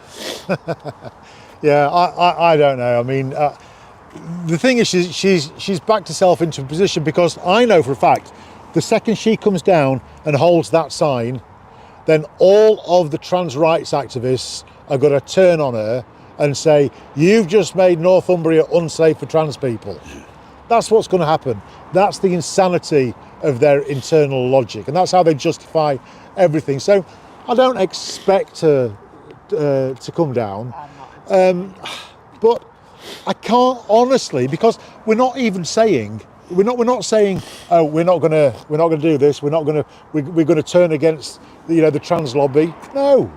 Yeah, I don't know. I mean, the thing is, she's backed herself into a position, because I know for a fact the second she comes down and holds that sign, then all of the trans rights activists are going to turn on her and say, you've just made Northumbria unsafe for trans people. That's what's going to happen. That's the insanity of their internal logic, and that's how they justify everything. So I don't expect her to come down, but I can't honestly, because we're not even saying we're not saying, oh, we're not gonna do this. We're gonna turn against the trans lobby. No,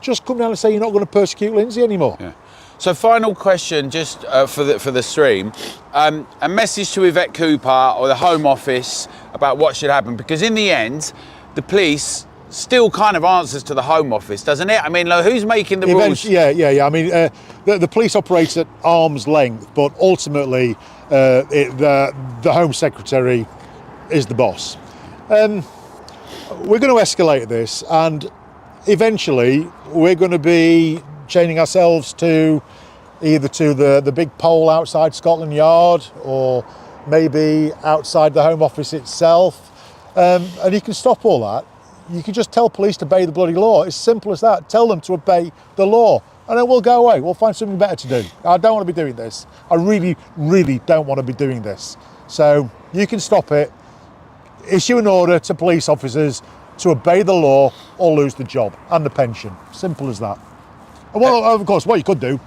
just come down and say you're not going to persecute Lindsay anymore. Yeah. So final question, just for the stream, a message to Yvette Cooper or the Home Office about what should happen, because in the end, the police still kind of answers to the Home Office, doesn't it? I mean, like, who's making the rules? Yeah. I mean, the police operate at arm's length, but ultimately, the Home Secretary is the boss. We're going to escalate this, and eventually, we're going to be chaining ourselves to either to the big pole outside Scotland Yard, or maybe outside the Home Office itself. And you can stop all that. You can just tell police to obey the bloody law. It's simple as that. Tell them to obey the law, and then we'll go away. We'll find something better to do. I don't want to be doing this. I really, really don't want to be doing this. So you can stop it. Issue an order to police officers to obey the law or lose the job and the pension. Simple as that. And well, of course, what you could do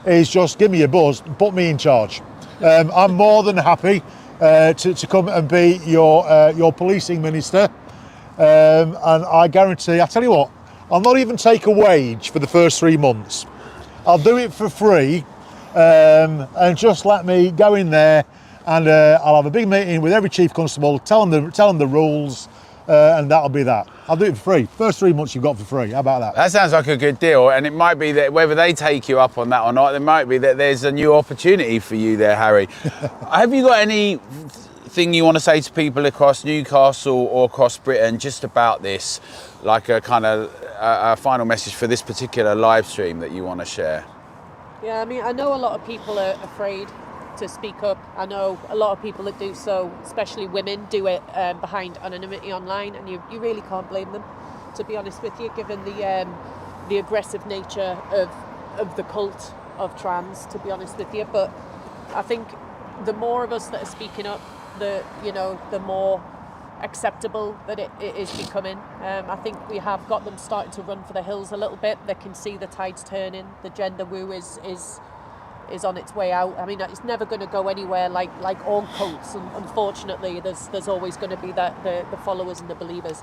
is just give me a buzz and put me in charge. I'm more than happy to come and be your policing minister. And I guarantee, I tell you what, I'll not even take a wage for the first 3 months. I'll do it for free, and just let me go in there, and I'll have a big meeting with every chief constable, tell them the rules, and that'll be that. I'll do it for free. First 3 months you've got for free. How about that? That sounds like a good deal, and it might be that whether they take you up on that or not, it might be that there's a new opportunity for you there, Harry. Have you got anything you want to say to people across Newcastle or across Britain just about this, like a kind of a final message for this particular live stream that you want to share? Yeah, I mean, I know a lot of people are afraid to speak up. I know a lot of people that do so, especially women, do it behind anonymity online, and you really can't blame them, to be honest with you, given the aggressive nature of the cult of trans, to be honest with you. But I think the more of us that are speaking up, the more acceptable that it is becoming. I think we have got them starting to run for the hills a little bit. They can see the tides turning. The gender woo is on its way out. I mean, it's never going to go anywhere like all cults, and unfortunately there's always going to be the followers and the believers.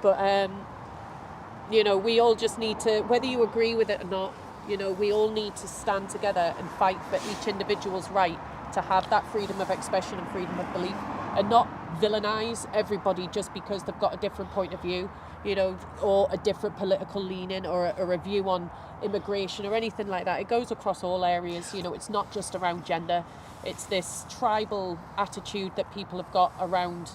But we all just need to, whether you agree with it or not, we all need to stand together and fight for each individual's right to have that freedom of expression and freedom of belief, and not villainize everybody just because they've got a different point of view, or a different political leaning, or a view on immigration or anything like that. It goes across all areas. It's not just around gender. It's this tribal attitude that people have got around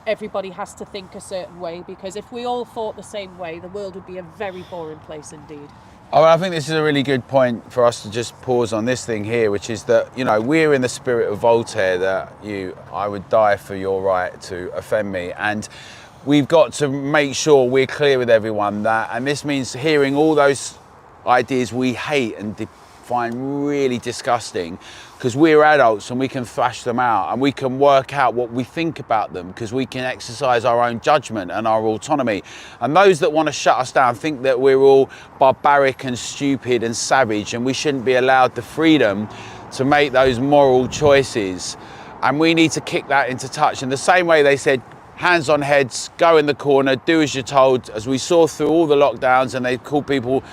everybody has to think a certain way, because if we all thought the same way, the world would be a very boring place indeed. Oh, I think this is a really good point for us to just pause on this thing here, which is that, we're in the spirit of Voltaire, that I would die for your right to offend me. And we've got to make sure we're clear with everyone that, and this means hearing all those ideas we hate and find really disgusting, because we're adults and we can thrash them out and we can work out what we think about them, because we can exercise our own judgment and our autonomy. And those that want to shut us down think that we're all barbaric and stupid and savage, and we shouldn't be allowed the freedom to make those moral choices. And we need to kick that into touch. In the same way they said, hands on heads, go in the corner, do as you're told, as we saw through all the lockdowns, and they called people,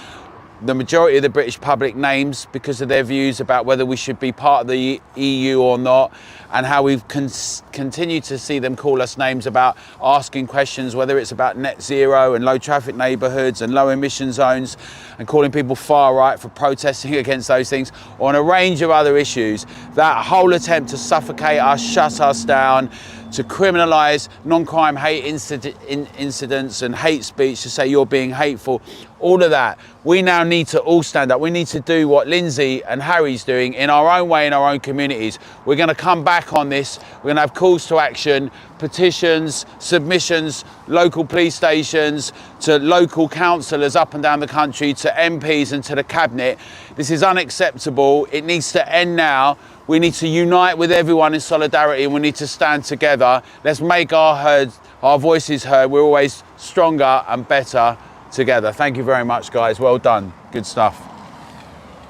the majority of the British public, names because of their views about whether we should be part of the EU or not, and how we've continued to see them call us names about asking questions, whether it's about net zero and low traffic neighbourhoods and low emission zones, and calling people far right for protesting against those things, or on a range of other issues. That whole attempt to suffocate us, shut us down, to criminalise non-crime hate incidents and hate speech, to say you're being hateful, all of that. We now need to all stand up. We need to do what Lindsay and Harry's doing in our own way, in our own communities. We're going to come back on this. We're going to have calls to action, petitions, submissions, local police stations, to local councillors up and down the country, to MPs and to the cabinet. This is unacceptable. It needs to end now. We need to unite with everyone in solidarity, and we need to stand together. Let's make our voices heard. We're always stronger and better together. Thank you very much, guys. Well done. Good stuff.